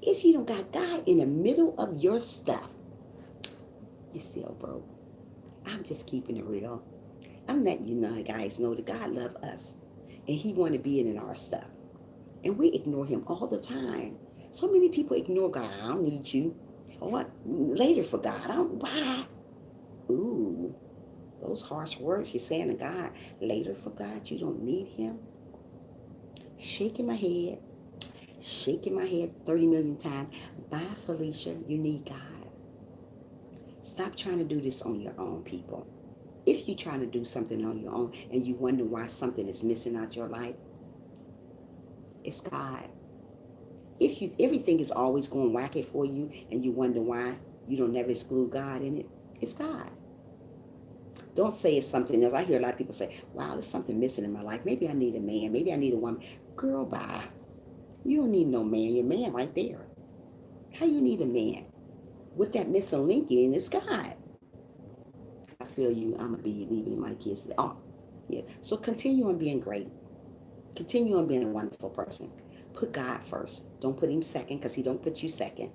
If you don't got God in the middle of your stuff, you're still broke. I'm just keeping it real. I'm letting you know, guys, know that God loves us. And He want to be in our stuff. And we ignore Him all the time. So many people ignore God. I don't need you. Or what? Later for God. I don't, why? Ooh, those harsh words you're saying to God. Later for God, you don't need Him. Shaking my head. Shaking my head 30 million times. Bye, Felicia. You need God. Stop trying to do this on your own, people. If you're trying to do something on your own and you wonder why something is missing out your life, it's God. If everything is always going wacky for you and you wonder why you don't never exclude God in it, it's God. Don't say it's something else. I hear a lot of people say, wow, there's something missing in my life. Maybe I need a man. Maybe I need a woman. Girl, bye. You don't need no man. Your man right there. How you need a man? With that missing link in, it's God. I feel you. I'm going to be leaving my kids. Oh, yeah. So continue on being great. Continue on being a wonderful person. Put God first. Don't put Him second because He don't put you second.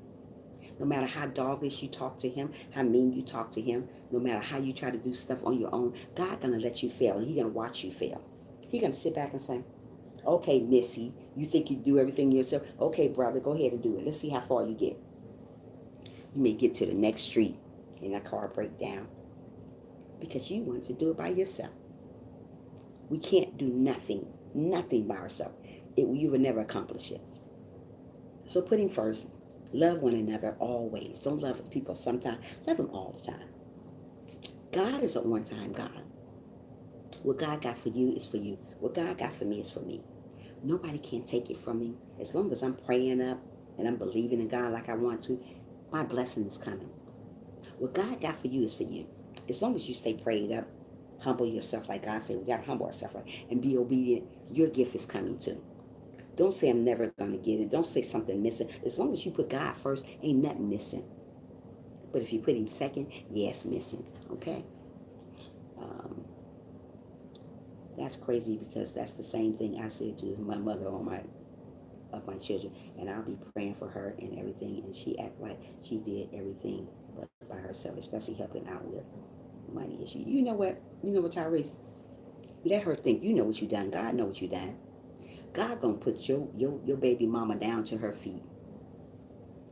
No matter how doggish you talk to Him, how mean you talk to Him, no matter how you try to do stuff on your own, God gonna let you fail and He gonna watch you fail. He gonna sit back and say, okay, Missy, you think you do everything yourself? Okay, brother, go ahead and do it. Let's see how far you get. You may get to the next street and that car break down because you wanted to do it by yourself. We can't do nothing by ourselves. You will never accomplish it. So put Him first. Love one another always. Don't love people sometimes. Love them all the time. God is a one-time God. What God got for you is for you. What God got for me is for me. Nobody can take it from me. As long as I'm praying up and I'm believing in God like I want to, my blessing is coming. What God got for you is for you. As long as you stay prayed up, humble yourself like God said, we got to humble ourselves, right? And be obedient, your gift is coming too. Don't say I'm never going to get it. Don't say something missing. As long as you put God first, ain't nothing missing. But if you put Him second, yeah, it's missing. Okay? That's crazy because that's the same thing I said to my mother of my children. And I'll be praying for her and everything. And she act like she did everything but by herself, especially helping out with money issue. You know what? Tyrese? Let her think you know what you done. God know what you done. God gonna put your baby mama down to her feet.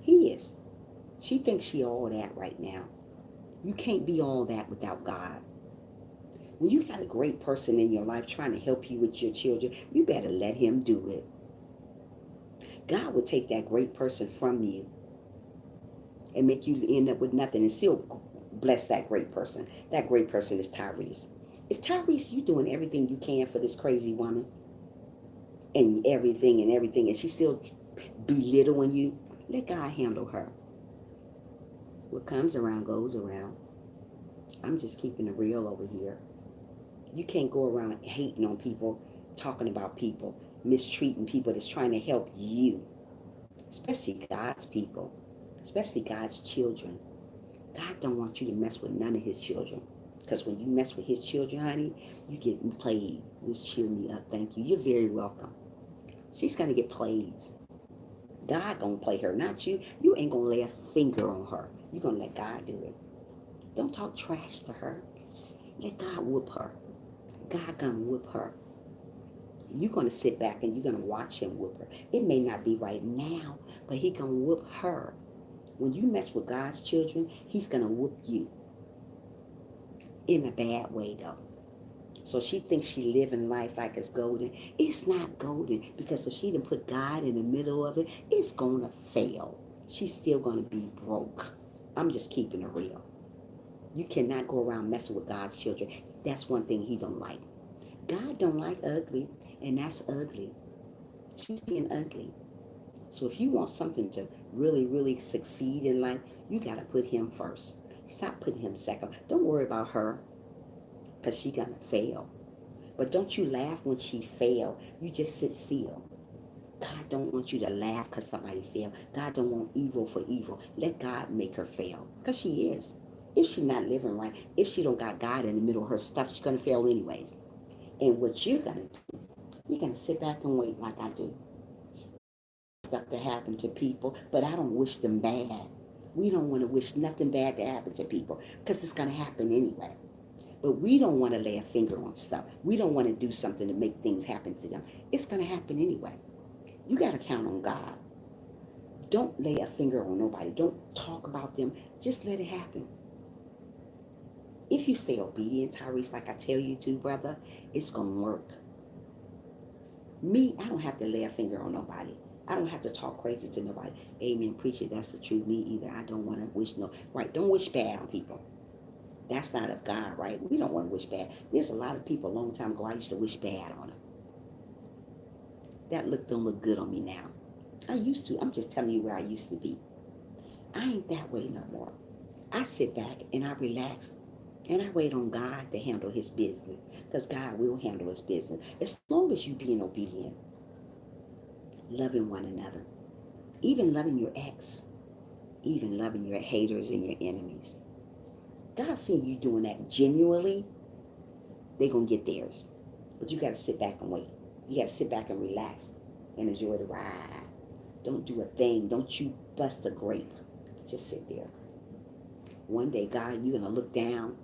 He is. She thinks she all that right now. You can't be all that without God. When you got a great person in your life trying to help you with your children, you better let Him do it. God will take that great person from you and make you end up with nothing and still bless that great person. That great person is Tyrese. If Tyrese, you doing everything you can for this crazy woman and everything, and she still belittling you, let God handle her. What comes around goes around. I'm just keeping it real over here. You can't go around hating on people, talking about people, mistreating people that's trying to help you, especially God's people, especially God's children. God don't want you to mess with none of His children. Because when you mess with His children, honey, you get played. This cheer me up. Thank you. You're very welcome. She's going to get played. God going to play her, not you. You ain't going to lay a finger on her. You're going to let God do it. Don't talk trash to her. Let God whoop her. God going to whoop her. You're going to sit back and you're going to watch Him whoop her. It may not be right now, but He going to whoop her. When you mess with God's children, He's going to whoop you. In a bad way, though. So she thinks she living life like it's golden. It's not golden because if she didn't put God in the middle of it, it's going to fail. she's still going to be broke. I'm just keeping it real. You cannot go around messing with God's children. That's one thing he don't like. God don't like ugly, and that's ugly. She's being ugly. So if you want something to really, really succeed in life, you got to put him first. Stop putting him second. Don't worry about her because she's going to fail. But don't you laugh when she fail. You just sit still. God don't want you to laugh because somebody failed. God don't want evil for evil. Let God make her fail because she is. If she's not living right, if she don't got God in the middle of her stuff, she's going to fail anyways. And what you're going to do, you're going to sit back and wait like I do. Stuff to happen to people, but I don't wish them bad. We don't want to wish nothing bad to happen to people because it's going to happen anyway. But we don't want to lay a finger on stuff. We don't want to do something to make things happen to them. It's going to happen anyway. You got to count on God. Don't lay a finger on nobody. Don't talk about them. Just let it happen. If you stay obedient, Tyrese, like I tell you to, brother, it's going to work. Me, I don't have to lay a finger on nobody. I don't have to talk crazy to nobody. Amen, preacher, that's the truth. Me either. I don't want to wish no. Right, don't wish bad on people. That's not of God, right? We don't want to wish bad. There's a lot of people a long time ago I used to wish bad on them. That look don't look good on me now. I used to. I'm just telling you where I used to be. I ain't that way no more. I sit back and I relax and I wait on God to handle his business because God will handle his business as long as you being obedient, loving one another, even loving your ex, even loving your haters and your enemies. God seeing you doing that genuinely, they're going to get theirs. But you got to sit back and wait. You got to sit back and relax and enjoy the ride. Don't do a thing. Don't you bust a grape. Just sit there. One day, God, you're going to look down.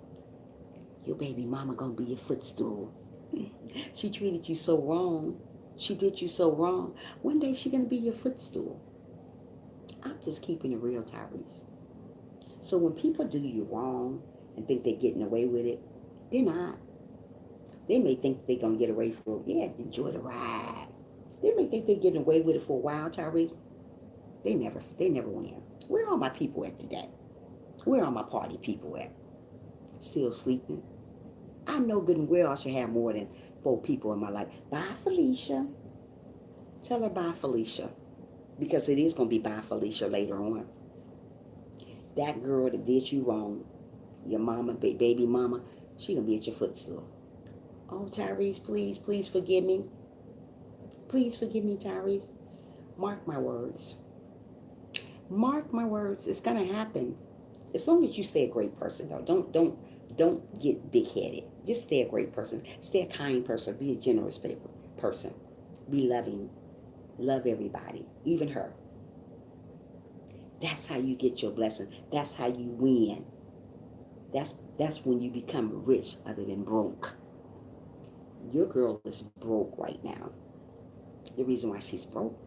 Your baby mama going to be your footstool. She treated you so wrong. She did you so wrong. One day, she's going to be your footstool. I'm just keeping it real, Tyrese. So when people do you wrong and think they're getting away with it, they're not. They may think they're going to get away from it. Yeah, enjoy the ride. They may think they're getting away with it for a while, Tyrese. They never win. Where are my people at today? Where are my party people at? Still sleeping? I know good and well I should have more than 4 people in my life. Bye, Felicia. Tell her bye, Felicia. Because it is going to be bye, Felicia, later on. That girl that did you wrong, your mama, baby mama, she going to be at your footstool. Oh, Tyrese, please forgive me. Please forgive me, Tyrese. Mark my words. Mark my words. It's going to happen. As long as you stay a great person, though. Don't get big-headed. Just stay a great person. Stay a kind person. Be a generous person. Be loving. Love everybody, even her. That's how you get your blessing. That's how you win. That's when you become rich other than broke. Your girl is broke right now. The reason why she's broke,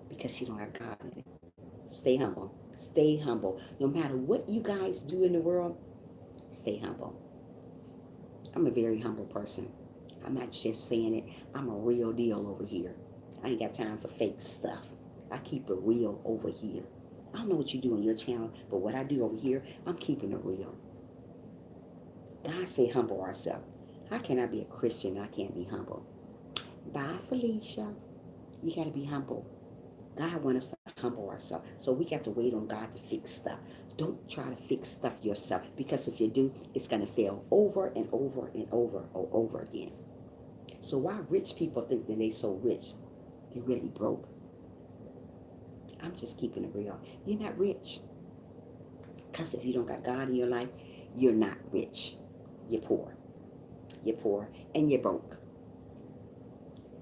because she don't have God in it. Stay humble. Stay humble. No matter what you guys do in the world, stay humble. I'm a very humble person. I'm not just saying it. I'm a real deal over here. I ain't got time for fake stuff. I keep it real over here. I don't know what you do on your channel, but what I do over here, I'm keeping it real. God say humble ourselves. How can I be a Christian and I can't be humble? Bye, Felicia. You got to be humble. God wants us to humble ourselves. So we got to wait on God to fix stuff. Don't try to fix stuff yourself, because if you do, it's going to fail over and over and over again. So why rich people think that they so rich? They're really broke. I'm just keeping it real. You're not rich. Because if you don't got God in your life, you're not rich. You're poor. You're poor and you're broke.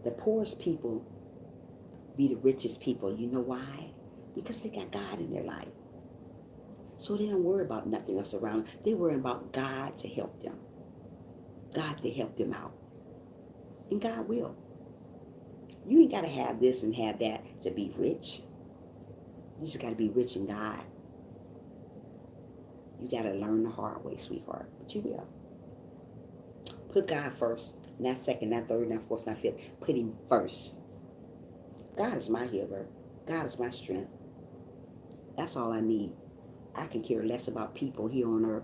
The poorest people be the richest people. You know why? Because they got God in their life. So they don't worry about nothing else around them. They worry about God to help them. God to help them out. And God will. You ain't got to have this and have that to be rich. You just got to be rich in God. You got to learn the hard way, sweetheart. But you will. Put God first. Not second, not third, not fourth, not fifth. Put him first. God is my healer. God is my strength. That's all I need. I can care less about people here on earth.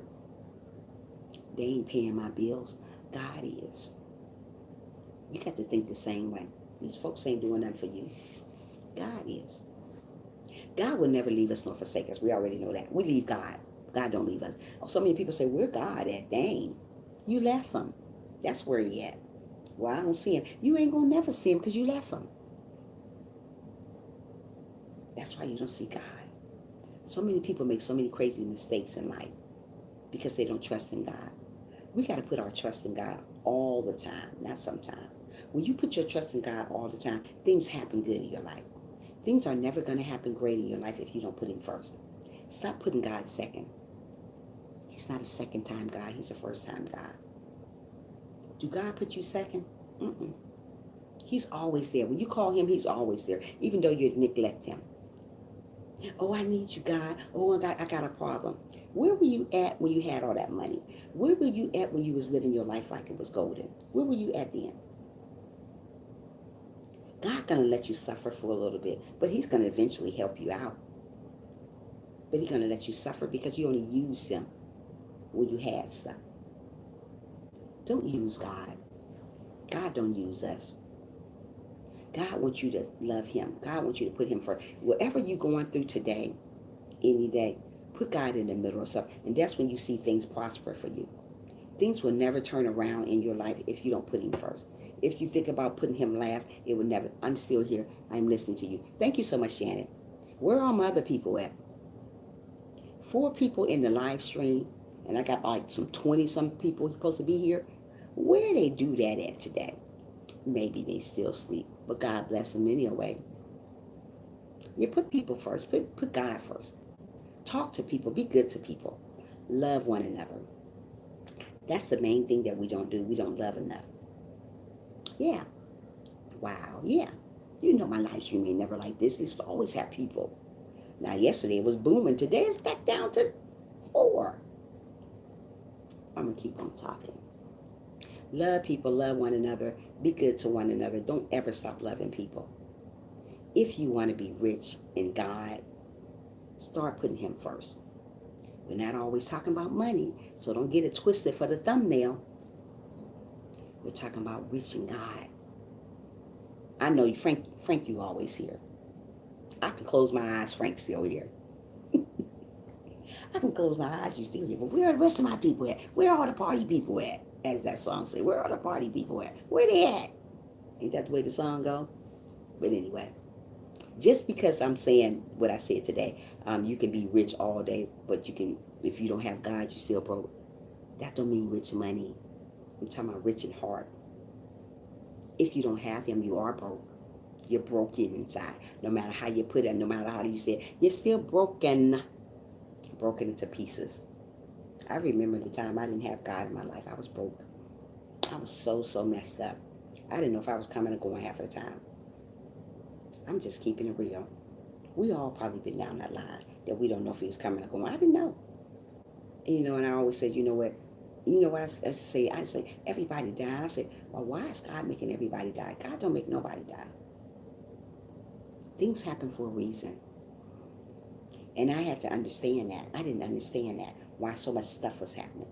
They ain't paying my bills. God is. You got to think the same way. These folks ain't doing nothing for you. God is. God will never leave us nor forsake us. We already know that. We leave God. God don't leave us. Oh, so many people say, where God at? Dang. You left him. That's where he at. Well, I don't see him. You ain't going to never see him because you left him. That's why you don't see God. So many people make so many crazy mistakes in life because they don't trust in God. We got to put our trust in God all the time, not sometimes. When you put your trust in God all the time, things happen good in your life. Things are never going to happen great in your life if you don't put him first. Stop putting God second. He's not a second time God. He's a first time God. Do God put you second? Mm-mm. He's always there. When you call him, he's always there, even though you neglect him. Oh, I need you, God. Oh, I got a problem. Where were you at when you had all that money? Where were you at when you was living your life like it was golden? Where were you at then? God gonna let you suffer for a little bit, but he's gonna eventually help you out. But he's gonna let you suffer because you only used him when you had stuff. Don't use God. God don't use us. God wants you to love him. God wants you to put him first. Whatever you're going through today, any day, put God in the middle of something. And that's when you see things prosper for you. Things will never turn around in your life if you don't put him first. If you think about putting him last, it will never. I'm still here. I'm listening to you. Thank you so much, Janet. Where are my other people at? 4 people in the live stream, and I got like some 20-some people supposed to be here. Where they do that at today? Maybe they still sleep, but God bless them anyway. You put people first. Put God first. Talk to people. Be good to people. Love one another. That's the main thing that we don't do. We don't love enough. Yeah. Wow. Yeah. You know my live stream ain't never like this. This always have people. Now, yesterday it was booming. Today it's back down to 4. I'm going to keep on talking. Love people. Love one another. Be good to one another. Don't ever stop loving people. If you want to be rich in God, start putting him first. We're not always talking about money, so don't get it twisted for the thumbnail. We're talking about rich in God. I know you, Frank, you always here. I can close my eyes, Frank's still here. I can close my eyes, you still here. But where are the rest of my people at? Where are all the party people at? As that song says, where are the party people at? Where they at? Ain't that the way the song go? But anyway, just because I'm saying what I said today, you can be rich all day, but you can, if you don't have God, you still broke. That don't mean rich money. I'm talking about rich in heart. If you don't have him, you are broke. You're broken inside. No matter how you put it, no matter how you say it, you're still broken. Broken into pieces. I remember the time I didn't have God in my life. I was broke. I was so messed up. I didn't know if I was coming or going half of the time. I'm just keeping it real. We all probably been down that line that we don't know if he was coming or going. I didn't know. And, and I always said, what I say? I say, everybody died. I said, well, why is God making everybody die? God don't make nobody die. Things happen for a reason. And I had to understand that. I didn't understand that, why so much stuff was happening.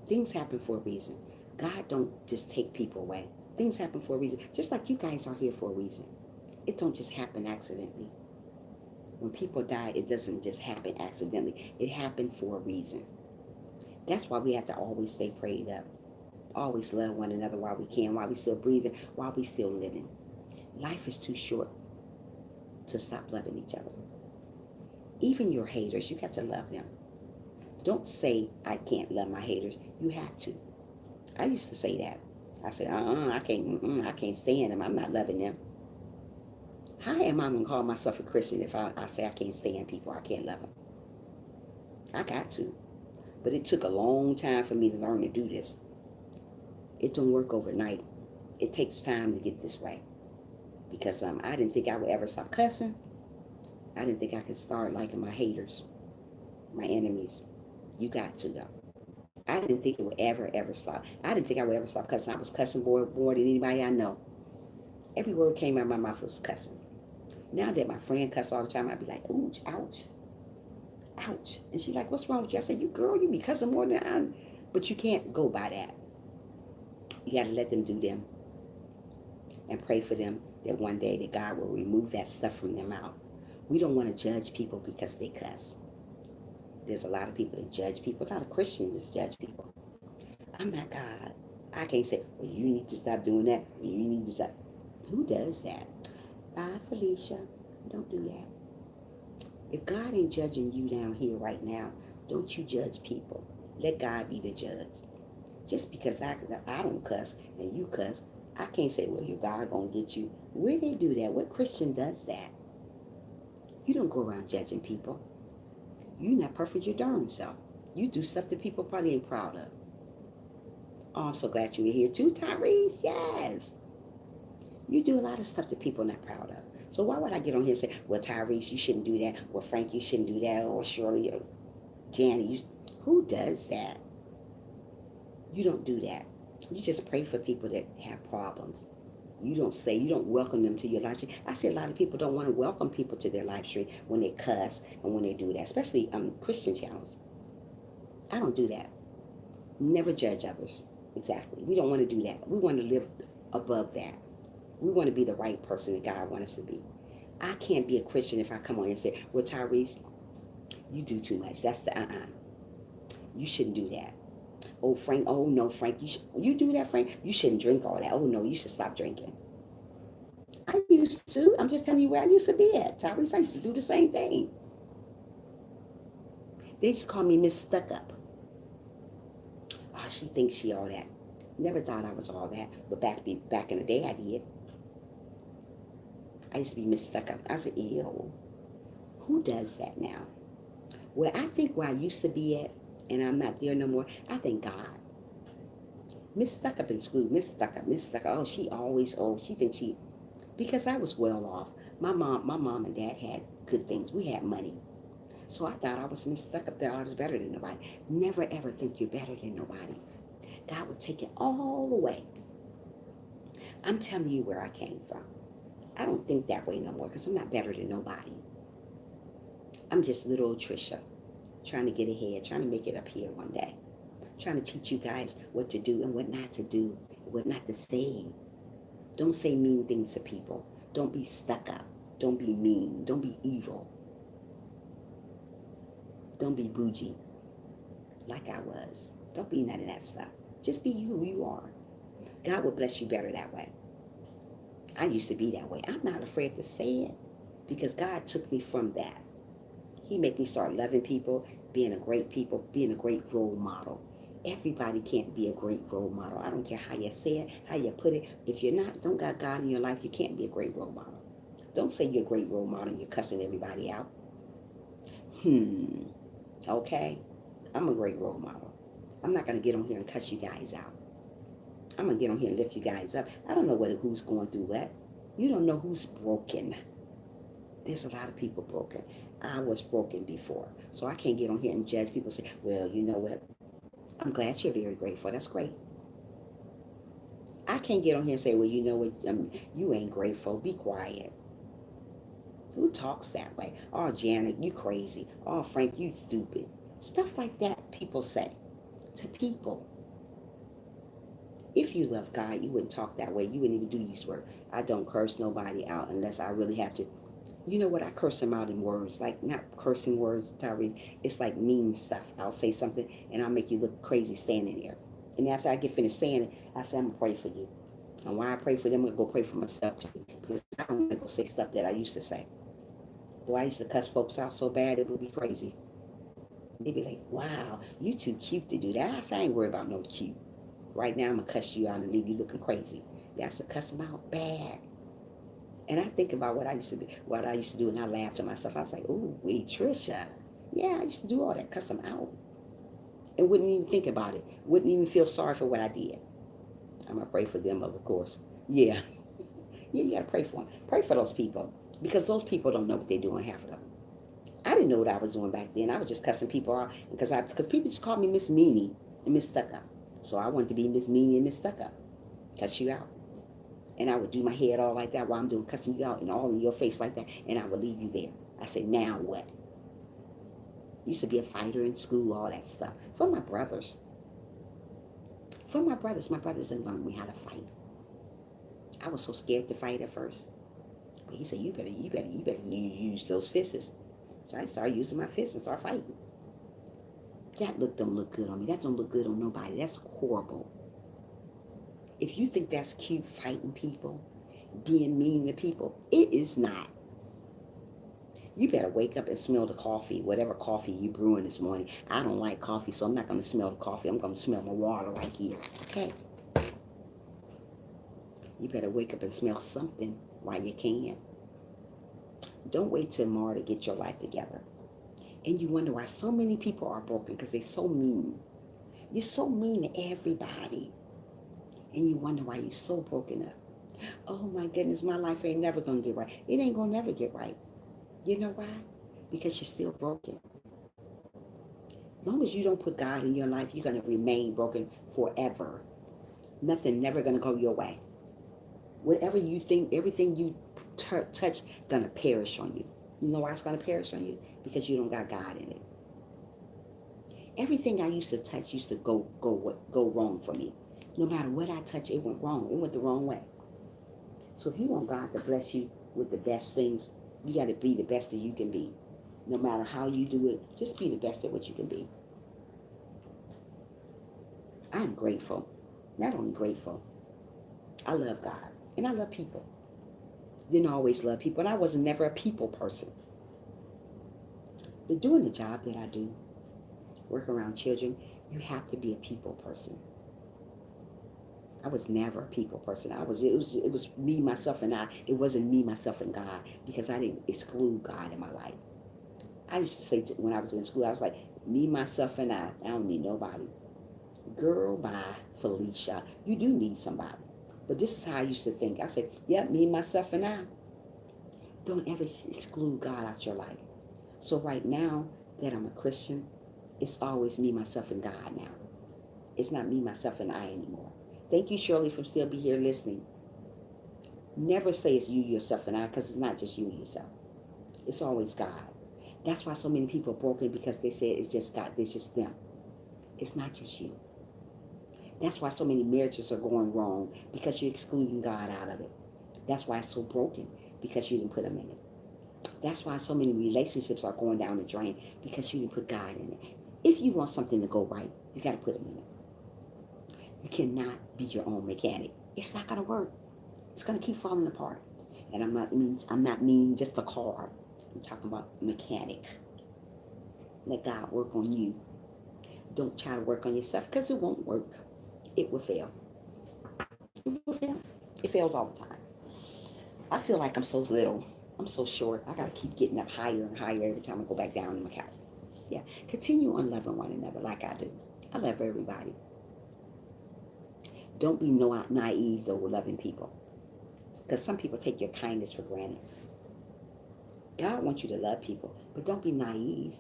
Things happen for a reason. God don't just take people away. Things happen for a reason. Just like you guys are here for a reason. It don't just happen accidentally. When people die, it doesn't just happen accidentally. It happened for a reason. That's why we have to always stay prayed up. Always love one another while we can, while we still breathing, while we still living. Life is too short to stop loving each other. Even your haters, you got to love them. Don't say, I can't love my haters. You have to. I used to say that. I said, I can't stand them. I'm not loving them. How am I going to call myself a Christian if I say I can't stand people? I can't love them. I got to. But it took a long time for me to learn to do this. It don't work overnight. It takes time to get this way. Because I didn't think I would ever stop cussing. I didn't think I could start liking my haters, my enemies. You got to, though. I didn't think it would ever stop. I didn't think I would ever stop cussing. I was cussing more than anybody I know. Every word came out of my mouth was cussing. Now that my friend cuss all the time, I'd be like, ooh, ouch. Ouch. And she's like, what's wrong with you? I said, you girl, you be cussing more than I. But you can't go by that. You got to let them do them and pray for them that one day that God will remove that stuff from their mouth. We don't want to judge people because they cuss. There's a lot of people that judge people. A lot of Christians that judge people. I'm not God. I can't say, well, you need to stop doing that. You need to stop. Who does that? Bye, Felicia. Don't do that. If God ain't judging you down here right now, don't you judge people. Let God be the judge. Just because I don't cuss and you cuss, I can't say, well, your God gonna get you. Where they do that? What Christian does that? You don't go around judging people. You're not perfect your darn self. You do stuff that people probably ain't proud of. Oh, I'm so glad you were here too, Tyrese. Yes. You do a lot of stuff that people are not proud of. So why would I get on here and say, well, Tyrese, you shouldn't do that. Well, Frank, you shouldn't do that. Or Shirley, or Janet, who does that? You don't do that. You just pray for people that have problems. You don't welcome them to your live stream. I see a lot of people don't want to welcome people to their live stream when they cuss and when they do that, especially Christian channels. I don't do that. Never judge others. Exactly. We don't want to do that. We want to live above that. We want to be the right person that God wants us to be. I can't be a Christian if I come on and say, well, Tyrese, you do too much. That's the You shouldn't do that. Oh, Frank, oh, no, Frank, you do that, Frank? You shouldn't drink all that. Oh, no, you should stop drinking. I used to. I'm just telling you where I used to be at. Tyrese, I used to do the same thing. They just call me Miss Stuck Up. Oh, she thinks she all that. Never thought I was all that. But back in the day, I did. I used to be Miss Stuck Up. I was like, ew. Who does that now? Well, I think where I used to be at, and I'm not there no more, I thank God. Miss Stuck Up in school, Miss Stuck Up, Miss Stuck Up. Oh, she thinks she, because I was well off. My mom and dad had good things. We had money. So I thought I was Miss Stuck Up there. I was better than nobody. Never ever think you're better than nobody. God would take it all away. I'm telling you where I came from. I don't think that way no more because I'm not better than nobody. I'm just little old Trisha trying to get ahead, trying to make it up here one day. Trying to teach you guys what to do and what not to do, what not to say. Don't say mean things to people. Don't be stuck up. Don't be mean. Don't be evil. Don't be bougie like I was. Don't be none of that stuff. Just be you who you are. God will bless you better that way. I used to be that way. I'm not afraid to say it because God took me from that. He made me start loving people, being a great role model. Everybody can't be a great role model. I don't care how you say it, how you put it. If you're not, don't got God in your life, you can't be a great role model. Don't say you're a great role model and you're cussing everybody out. Okay? I'm a great role model. I'm not going to get on here and cuss you guys out. I'm going to get on here and lift you guys up. I don't know who's going through what. You don't know who's broken. There's a lot of people broken. I was broken before. So I can't get on here and judge people and say, well, you know what? I'm glad you're very grateful. That's great. I can't get on here and say, well, you know what? You ain't grateful. Be quiet. Who talks that way? Oh, Janet, you crazy. Oh, Frank, you stupid. Stuff like that people say to people. If you love God, you wouldn't talk that way. You wouldn't even do these words. I don't curse nobody out unless I really have to. You know what? I curse them out in words. Like, not cursing words, Tyrese. It's like mean stuff. I'll say something, and I'll make you look crazy standing there. And after I get finished saying it, I say, I'm going to pray for you. And while I pray for them, I'm going to go pray for myself, too. Because I don't want to go say stuff that I used to say. Boy, I used to cuss folks out so bad, it would be crazy. They'd be like, wow, you too cute to do that. I say, I ain't worried about no cute. Right now, I'm going to cuss you out and leave you looking crazy. Yeah, I used to cuss them out bad. And I think about what I used to do, and I laughed to myself. I was like, ooh, wait, Trisha. Yeah, I used to do all that, cuss them out. And wouldn't even think about it. Wouldn't even feel sorry for what I did. I'm going to pray for them, of course. Yeah. Yeah, you got to pray for them. Pray for those people. Because those people don't know what they're doing, half of them. I didn't know what I was doing back then. I was just cussing people out. Because people just called me Miss Meanie and Miss Stuck Up. So I wanted to be Miss Meanie and Miss Stuck Up. Cuss you out. And I would do my head all like that while I'm doing cussing you out and all in your face like that. And I would leave you there. I said, now what? Used to be a fighter in school, all that stuff. For my brothers. For my brothers didn't learn me how to fight. I was so scared to fight at first. But he said, you better use those fists. So I started using my fists and started fighting. That look don't look good on me. That don't look good on nobody. That's horrible. If you think that's cute, fighting people, being mean to people, it is not. You better wake up and smell the coffee, whatever coffee you brewing this morning. I don't like coffee, so I'm not going to smell the coffee. I'm going to smell my water right here. Okay? You better wake up and smell something while you can. Don't wait till tomorrow to get your life together. And you wonder why so many people are broken because they're so mean. You're so mean to everybody. And you wonder why you're so broken up. Oh my goodness, my life ain't never going to get right. It ain't going to never get right. You know why? Because you're still broken. As long as you don't put God in your life, you're going to remain broken forever. Nothing never going to go your way. Whatever you think, everything you touch, going to perish on you. You know why it's going to perish on you? Because you don't got God in it. Everything I used to touch used to go wrong for me. No matter what I touch, it went wrong. It went the wrong way. So if you want God to bless you with the best things, you got to be the best that you can be. No matter how you do it, just be the best at what you can be. I'm grateful. Not only grateful, I love God. And I love people. Didn't always love people. And I was never a people person. But doing the job that I do, work around children, you have to be a people person. I was never a people person. It was me, myself, and I. It wasn't me, myself, and God, because I didn't exclude God in my life. I used to say when I was in school, I was like, me, myself, and I. I don't need nobody. Girl, bye, Felicia. You do need somebody. But this is how I used to think. I said, yeah, me, myself, and I. Don't ever exclude God out your life. So right now that I'm a Christian, it's always me, myself, and God now. It's not me, myself, and I anymore. Thank you, Shirley, for still be here listening. Never say it's you, yourself, and I, because it's not just you and yourself. It's always God. That's why so many people are broken, because they say it's just God. It's just them. It's not just you. That's why so many marriages are going wrong, because you're excluding God out of it. That's why it's so broken, because you didn't put him in it. That's why so many relationships are going down the drain, because you didn't put God in it. If you want something to go right, you got to put him in it. You cannot be your own mechanic. It's not going to work. It's going to keep falling apart. And I'm not meaning just the car. I'm talking about mechanic. Let God work on you. Don't try to work on yourself, because it won't work. It will fail. It will fail. It fails all the time. I feel like I'm so little. I'm so short. I got to keep getting up higher and higher every time I go back down in my couch. Yeah. Continue on loving one another like I do. I love everybody. Don't be naive, though, with loving people. Because some people take your kindness for granted. God wants you to love people, but don't be naive.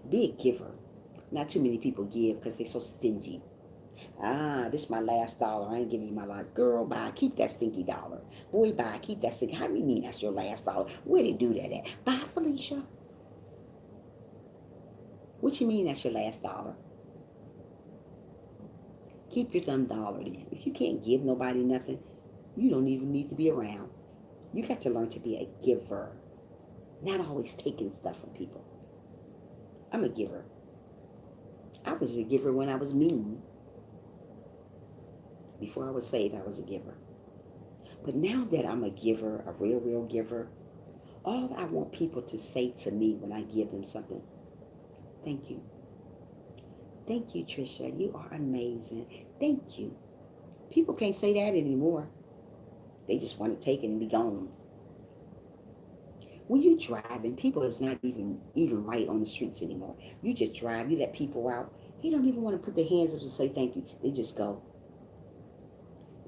Be a giver. Not too many people give because they're so stingy. This is my last dollar. I ain't giving you my life. Girl, bye. Keep that stinky dollar. Boy, bye. Keep that stinky. How do you mean that's your last dollar? Where they do that at? Bye, Felicia. What you mean that's your last dollar? Keep your dumb dollar then. If you can't give nobody nothing, you don't even need to be around. You got to learn to be a giver. Not always taking stuff from people. I'm a giver. I was a giver when I was mean. Before I was saved, I was a giver. But now that I'm a giver, a real giver, all I want people to say to me when I give them something, thank you. Thank you, Trisha. You are amazing. Thank you. People can't say that anymore. They just want to take it and be gone. When you driving, people is not even right on the streets anymore. You just drive, you let people out. They don't even want to put their hands up and say thank you. They just go.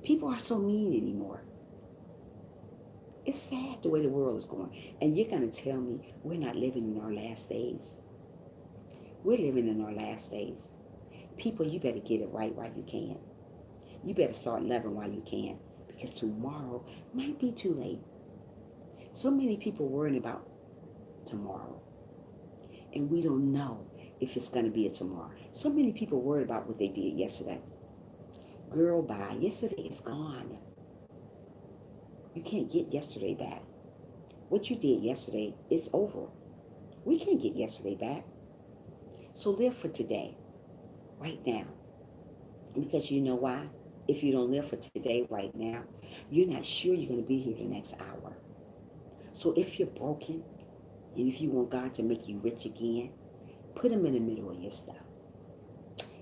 People are so mean anymore. It's sad the way the world is going. And you're going to tell me we're not living in our last days. We're living in our last days. People, you better get it right while you can. You better start loving while you can, because tomorrow might be too late. So many people worrying about tomorrow. And we don't know if it's going to be a tomorrow. So many people worried about what they did yesterday. Girl, bye. Yesterday is gone. You can't get yesterday back. What you did yesterday is over. We can't get yesterday back. So live for today, right now. Because you know why? If you don't live for today, right now, you're not sure you're going to be here the next hour. So if you're broken, and if you want God to make you rich again, put him in the middle of your stuff.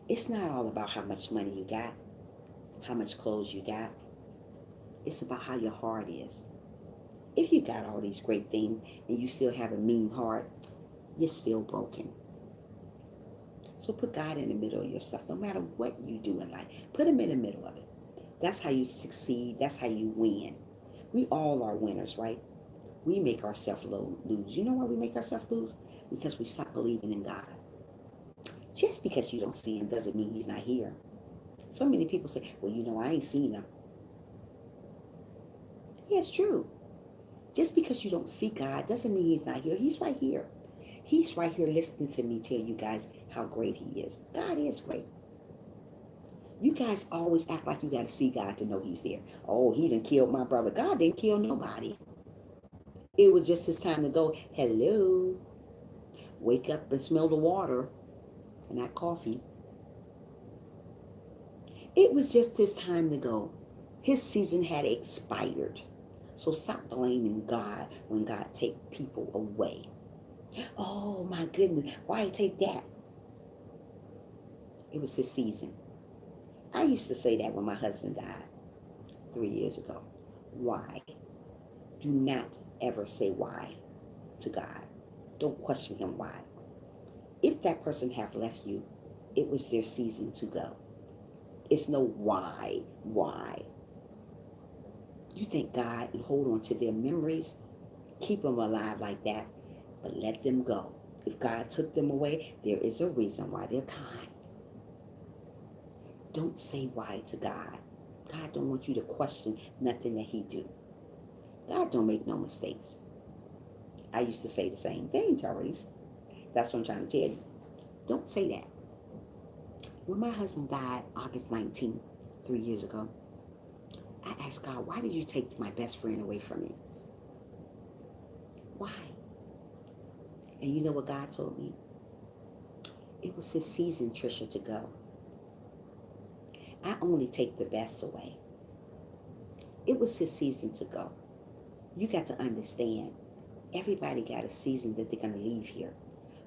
It's not all about how much money you got, how much clothes you got. It's about how your heart is. If you got all these great things and you still have a mean heart, you're still broken. So put God in the middle of your stuff, no matter what you do in life. Put him in the middle of it. That's how you succeed. That's how you win. We all are winners, right? We make ourselves lose. You know why we make ourselves lose? Because we stop believing in God. Just because you don't see him doesn't mean he's not here. So many people say, well, you know, I ain't seen him. Yeah, it's true. Just because you don't see God doesn't mean he's not here. He's right here. He's right here listening to me tell you guys how great he is. God is great. You guys always act like you got to see God to know he's there. Oh, he done killed my brother. God didn't kill nobody. It was just his time to go, hello, wake up and smell the water and not coffee. It was just his time to go. His season had expired. So stop blaming God when God take people away. Oh my goodness, why take that? It was his season. I used to say that when my husband died 3 years ago. Why? Do not ever say why to God. Don't question him why. If that person have left you, it was their season to go. It's no why. You thank God and hold on to their memories. Keep them alive like that, but let them go. If God took them away, there is a reason why they're kind. Don't say why to God. God don't want you to question nothing that he do. God don't make no mistakes. I used to say the same thing, Therese. That's what I'm trying to tell you. Don't say that. When my husband died August 19th, 3 years ago, I asked God, why did you take my best friend away from me? Why? And you know what God told me? It was his season, Trisha, to go. I only take the best away. It was his season to go. You got to understand, everybody got a season that they're going to leave here.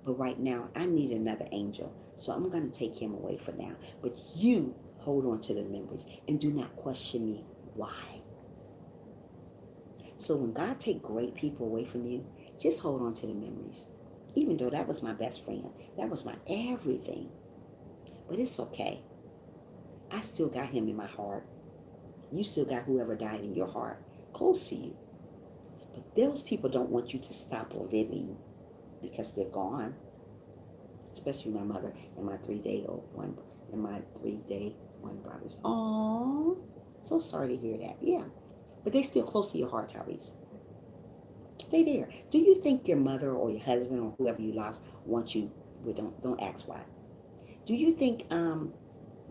But right now, I need another angel. So I'm going to take him away for now. But you hold on to the memories and do not question me why. So when God take great people away from you, just hold on to the memories. Even though that was my best friend. That was my everything. But it's okay. I still got him in my heart. You still got whoever died in your heart close to you. But those people don't want you to stop living because they're gone. Especially my mother and my 3-day-old one and my 3-day one brothers. Oh, so sorry to hear that. Yeah. But they still close to your heart, Tyrese. They there. Do you think your mother or your husband or whoever you lost wants you? Well, don't ask why. Do you think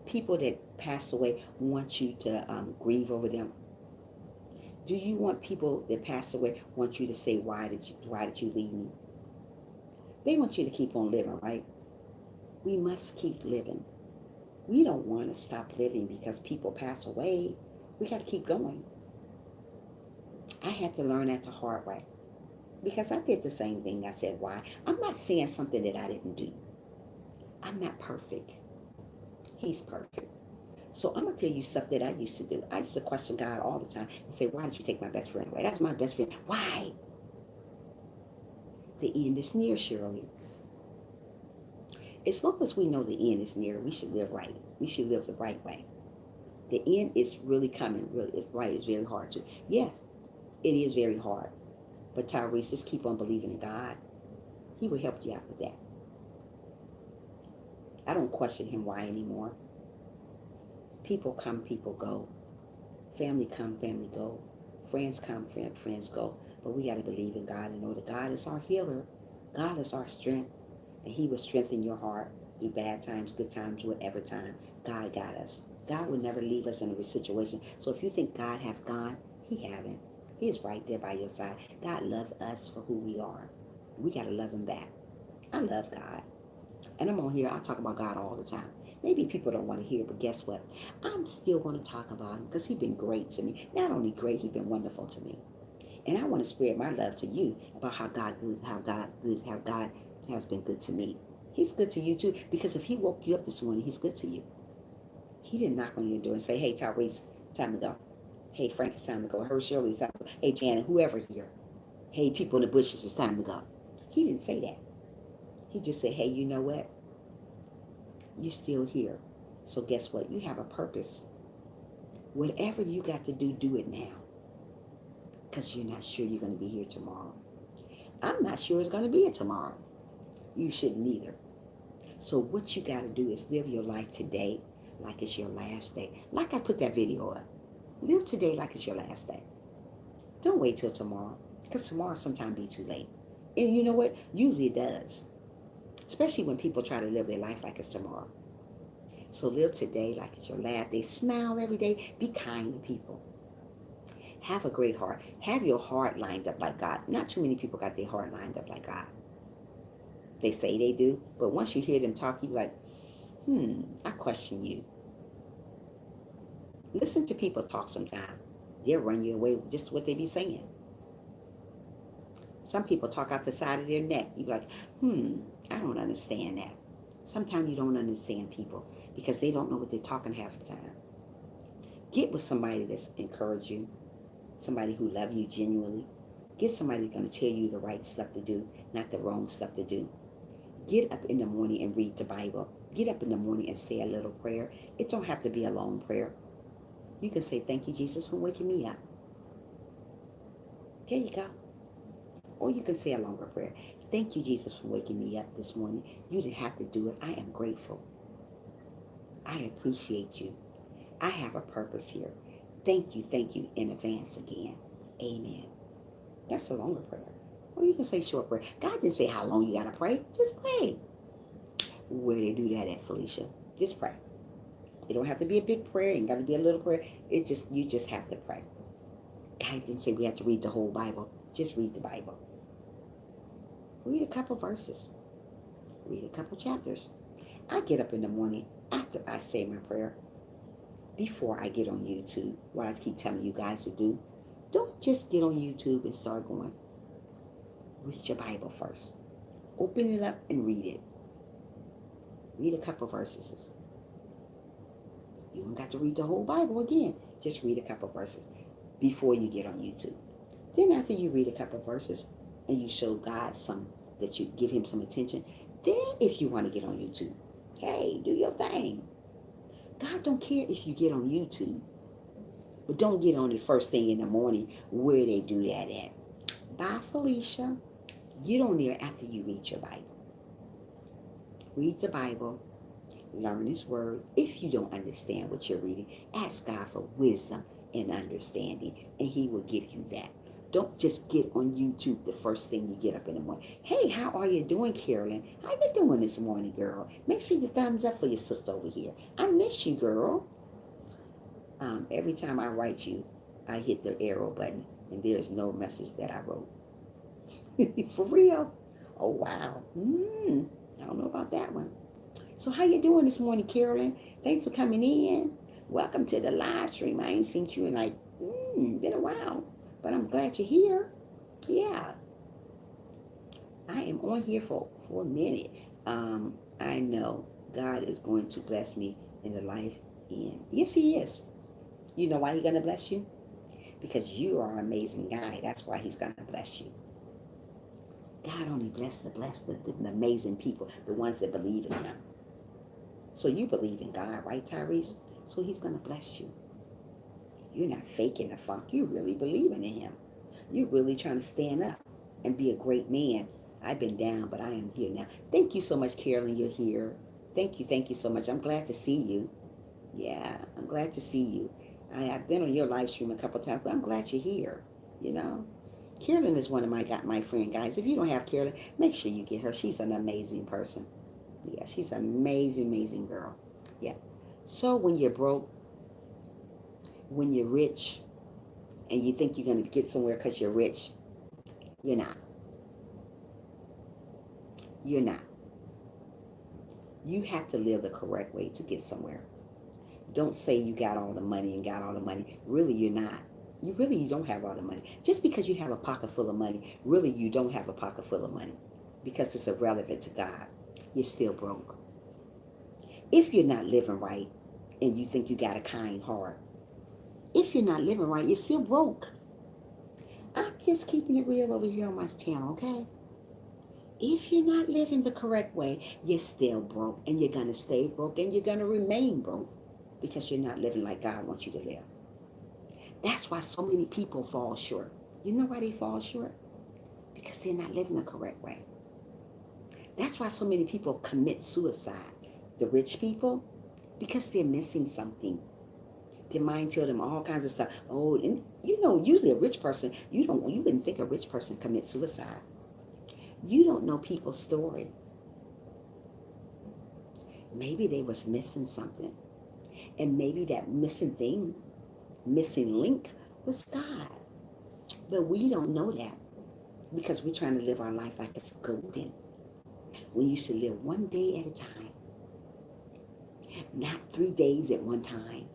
people that passed away want you to grieve over them? Do you want people that passed away want you to say why did you leave me? They want you to keep on living, right? We must keep living. We don't want to stop living because people pass away. We got to keep going. I had to learn that the hard way because I did the same thing. I said, why? I'm not saying something that I didn't do. I'm not perfect. He's perfect. So I'm going to tell you stuff that I used to do. I used to question God all the time and say, why did you take my best friend away? That's my best friend. Why? The end is near, Shirley. As long as we know the end is near, we should live right. We should live the right way. The end is really coming. Really, right. It's very hard to. Yes, it is very hard. But Tyrese, just keep on believing in God. He will help you out with that. I don't question him why anymore. People come, people go. Family come, family go. Friends come, friends go. But we got to believe in God and know that God is our healer. God is our strength. And he will strengthen your heart through bad times, good times, whatever time. God got us. God will never leave us in a situation. So if you think God has gone, he haven't. He is right there by your side. God loves us for who we are. We got to love him back. I love God. And I'm on here, I talk about God all the time. Maybe people don't want to hear, but guess what? I'm still going to talk about him because he's been great to me. Not only great, he's been wonderful to me. And I want to spread my love to you about how God has been good to me. He's good to you too, because if he woke you up this morning, he's good to you. He didn't knock on your door and say, hey, Tyrese, time to go. Hey, Frank, it's time to go. Hey, Shirley, it's time to go. Hey, Janet, whoever here. Hey, people in the bushes, it's time to go. He didn't say that. He just said, hey, you know what? You're still here. So guess what? You have a purpose. Whatever you got to do it now. Because you're not sure you're going to be here tomorrow. I'm not sure it's going to be here tomorrow. You shouldn't either. So what you got to do is live your life today like it's your last day. Like I put that video up. Live today like it's your last day. Don't wait till tomorrow, because tomorrow sometimes be too late. And you know what? Usually it does. Especially when people try to live their life like it's tomorrow. So live today like it's your last day. Smile every day. Be kind to people. Have a great heart. Have your heart lined up like God. Not too many people got their heart lined up like God. They say they do, but once you hear them talk, you be like, I question you. Listen to people talk sometimes. They'll run you away with just what they be saying. Some people talk out the side of their neck. You be like, I don't understand that. Sometimes you don't understand people because they don't know what they're talking half the time. Get with somebody that's encourage you, somebody who love you genuinely. Get somebody that's going to tell you the right stuff to do, not the wrong stuff to do. Get up in the morning and read the Bible. Get up in the morning and say a little prayer. It don't have to be a long prayer. You can say, thank you, Jesus, for waking me up. There you go. Or you can say a longer prayer. Thank you, Jesus, for waking me up this morning. You didn't have to do it. I am grateful. I appreciate you. I have a purpose here. Thank you in advance again. Amen. That's a longer prayer. Or you can say short prayer. God didn't say how long you got to pray. Just pray. Where they do that at, Felicia? Just pray. It don't have to be a big prayer. It ain't got to be a little prayer. You just have to pray. God didn't say we have to read the whole Bible. Just read the Bible. Read a couple verses. Read a couple chapters. I get up in the morning after I say my prayer. Before I get on YouTube, what I keep telling you guys to do. Don't just get on YouTube and start going. Read your Bible first. Open it up and read it. Read a couple verses. You don't got to read the whole Bible again. Just read a couple verses before you get on YouTube. Then after you read a couple verses and you show God that you give him some attention, then if you want to get on YouTube, hey, do your thing. God don't care if you get on YouTube. But don't get on it first thing in the morning where they do that at. Bye, Felicia. Get on there after you read your Bible. Read the Bible. Learn his word. If you don't understand what you're reading, ask God for wisdom and understanding, and he will give you that. Don't just get on YouTube the first thing you get up in the morning. Hey, how are you doing, Carolyn? How you doing this morning, girl? Make sure you thumbs up for your sister over here. I miss you, girl. Every time I write you, I hit the arrow button, and there's no message that I wrote. For real? Oh, wow. I don't know about that one. So how you doing this morning, Carolyn? Thanks for coming in. Welcome to the live stream. I ain't seen you in like, been a while. But I'm glad you're here. Yeah. I am on here for a minute. I know God is going to bless me in the life end. Yes, he is. You know why he's going to bless you? Because you are an amazing guy. That's why he's going to bless you. God only bless the amazing people, the ones that believe in him. So you believe in God, right, Tyrese? So he's going to bless you. You're not faking the funk. You're really believing in him. You're really trying to stand up and be a great man. I've been down, but I am here now. Thank you so much, Carolyn. You're here. Thank you so much. I'm glad to see you. Yeah, I'm glad to see you. I've been on your live stream a couple times, but I'm glad you're here, you know. Carolyn is one of my friend guys. If you don't have Carolyn, make sure you get her. She's an amazing person. Yeah, she's an amazing girl. Yeah. So when you're broke, when you're rich, and you think you're going to get somewhere because you're rich, you're not. You're not. You have to live the correct way to get somewhere. Don't say you got all the money and got all the money. Really, you're not. You don't have all the money. Just because you have a pocket full of money, really you don't have a pocket full of money because it's irrelevant to God. You're still broke. If you're not living right and you think you got a kind heart, if you're not living right, you're still broke. I'm just keeping it real over here on my channel, okay? If you're not living the correct way, you're still broke, and you're going to stay broke, and you're going to remain broke because you're not living like God wants you to live. That's why so many people fall short. You know why they fall short? Because they're not living the correct way. That's why so many people commit suicide. The rich people, because they're missing something. Their mind tell them all kinds of stuff. Oh, and usually a rich person, you wouldn't think a rich person commits suicide. You don't know people's story. Maybe they was missing something. And maybe that missing link was God. But we don't know that because we're trying to live our life like it's golden. We used to live one day at a time, not 3 days at one time.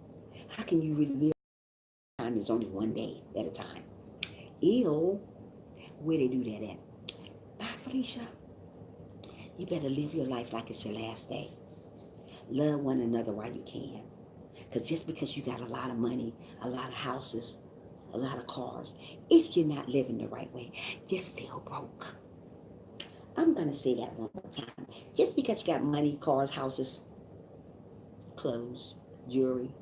How can you really live? Time is only one day at a time. Ew, where they do that at? Bye, Felicia. You better live your life like it's your last day. Love one another while you can. Because just because you got a lot of money, a lot of houses, a lot of cars, if you're not living the right way, you're still broke. I'm going to say that one more time. Just because you got money, cars, houses, clothes, jewelry,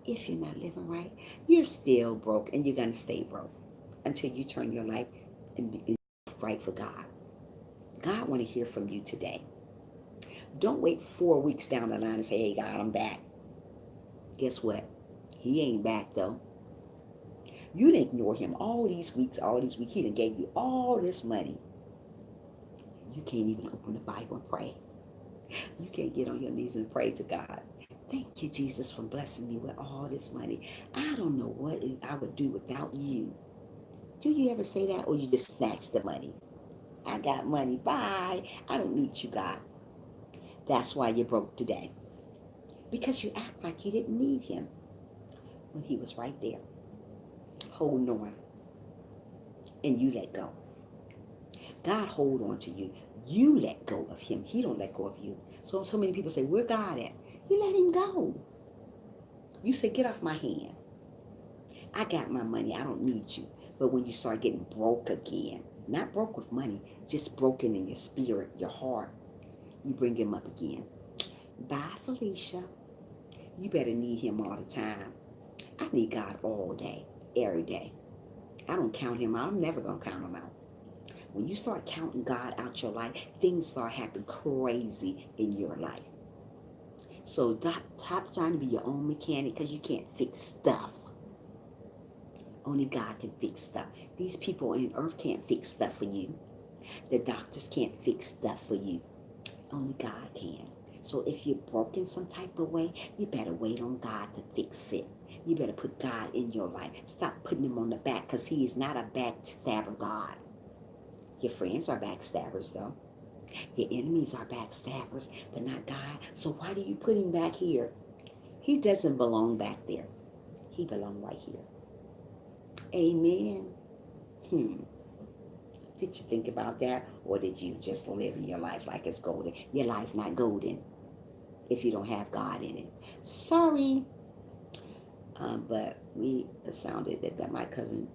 if you're not living right, you're still broke, and you're going to stay broke until you turn your life and be right for God. God want to hear from you today. Don't wait 4 weeks down the line and say, hey, God, I'm back. Guess what? He ain't back, though. You didn't ignore him all these weeks. He done gave you all this money. You can't even open the Bible and pray. You can't get on your knees and pray to God. Thank you, Jesus, for blessing me with all this money. I don't know what I would do without you. Do you ever say that, or you just snatch the money? I got money. Bye. I don't need you, God. That's why you're broke today. Because you act like you didn't need him when he was right there, holding on, and you let go. God hold on to you. You let go of him. He don't let go of you. So many people say, where God at? You let him go. You say, get off my hand. I got my money. I don't need you. But when you start getting broke again, not broke with money, just broken in your spirit, your heart, you bring him up again. Bye, Felicia. You better need him all the time. I need God all day, every day. I don't count him out. I'm never going to count him out. When you start counting God out your life, things start happening crazy in your life. So stop trying to be your own mechanic because you can't fix stuff. Only God can fix stuff. These people on earth can't fix stuff for you. The doctors can't fix stuff for you. Only God can. So if you're broken some type of way, you better wait on God to fix it. You better put God in your life. Stop putting him on the back because he is not a backstabber God. Your friends are backstabbers though. Your enemies are backstabbers, but not God. So why do you put him back here? He doesn't belong back there. He belongs right here. Amen. Did you think about that? Or did you just live your life like it's golden? Your life not golden if you don't have God in it. Sorry. But it sounded that my cousin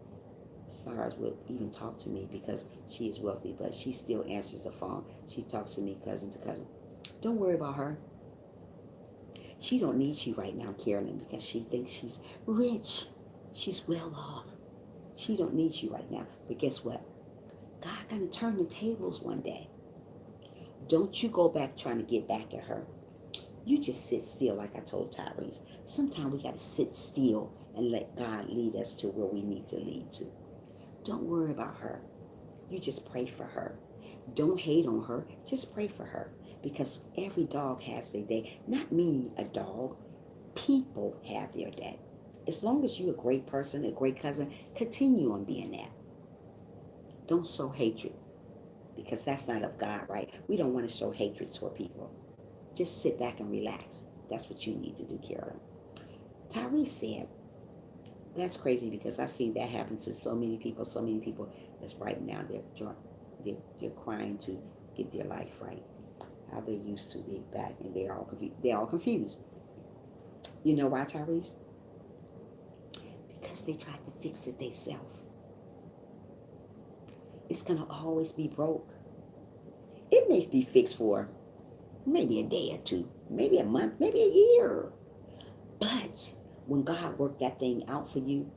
Stars would even talk to me because she is wealthy, but she still answers the phone. She talks to me cousin to cousin. Don't worry about her. She don't need you right now, Carolyn, because she thinks she's rich. She's well off. She don't need you right now. But guess what? God gonna turn the tables one day. Don't you go back trying to get back at her. You just sit still, like I told Tyrese. Sometimes we got to sit still and let God lead us to where we need to lead to. Don't worry about her. You just pray for her. Don't hate on her. Just pray for her. Because every dog has their day. Not me, a dog. People have their day. As long as you're a great person, a great cousin, continue on being that. Don't sow hatred. Because that's not of God, right? We don't want to show hatred toward people. Just sit back and relax. That's what you need to do, Carolyn. Tyrese said, that's crazy because I see that happen to so many people that's right now they're crying to get their life right. How they used to be back, and they're all confused. They're all confused. You know why, Tyrese? Because they tried to fix it themselves. It's gonna always be broke. It may be fixed for maybe a day or two, maybe a month, maybe a year. But when God worked that thing out for you,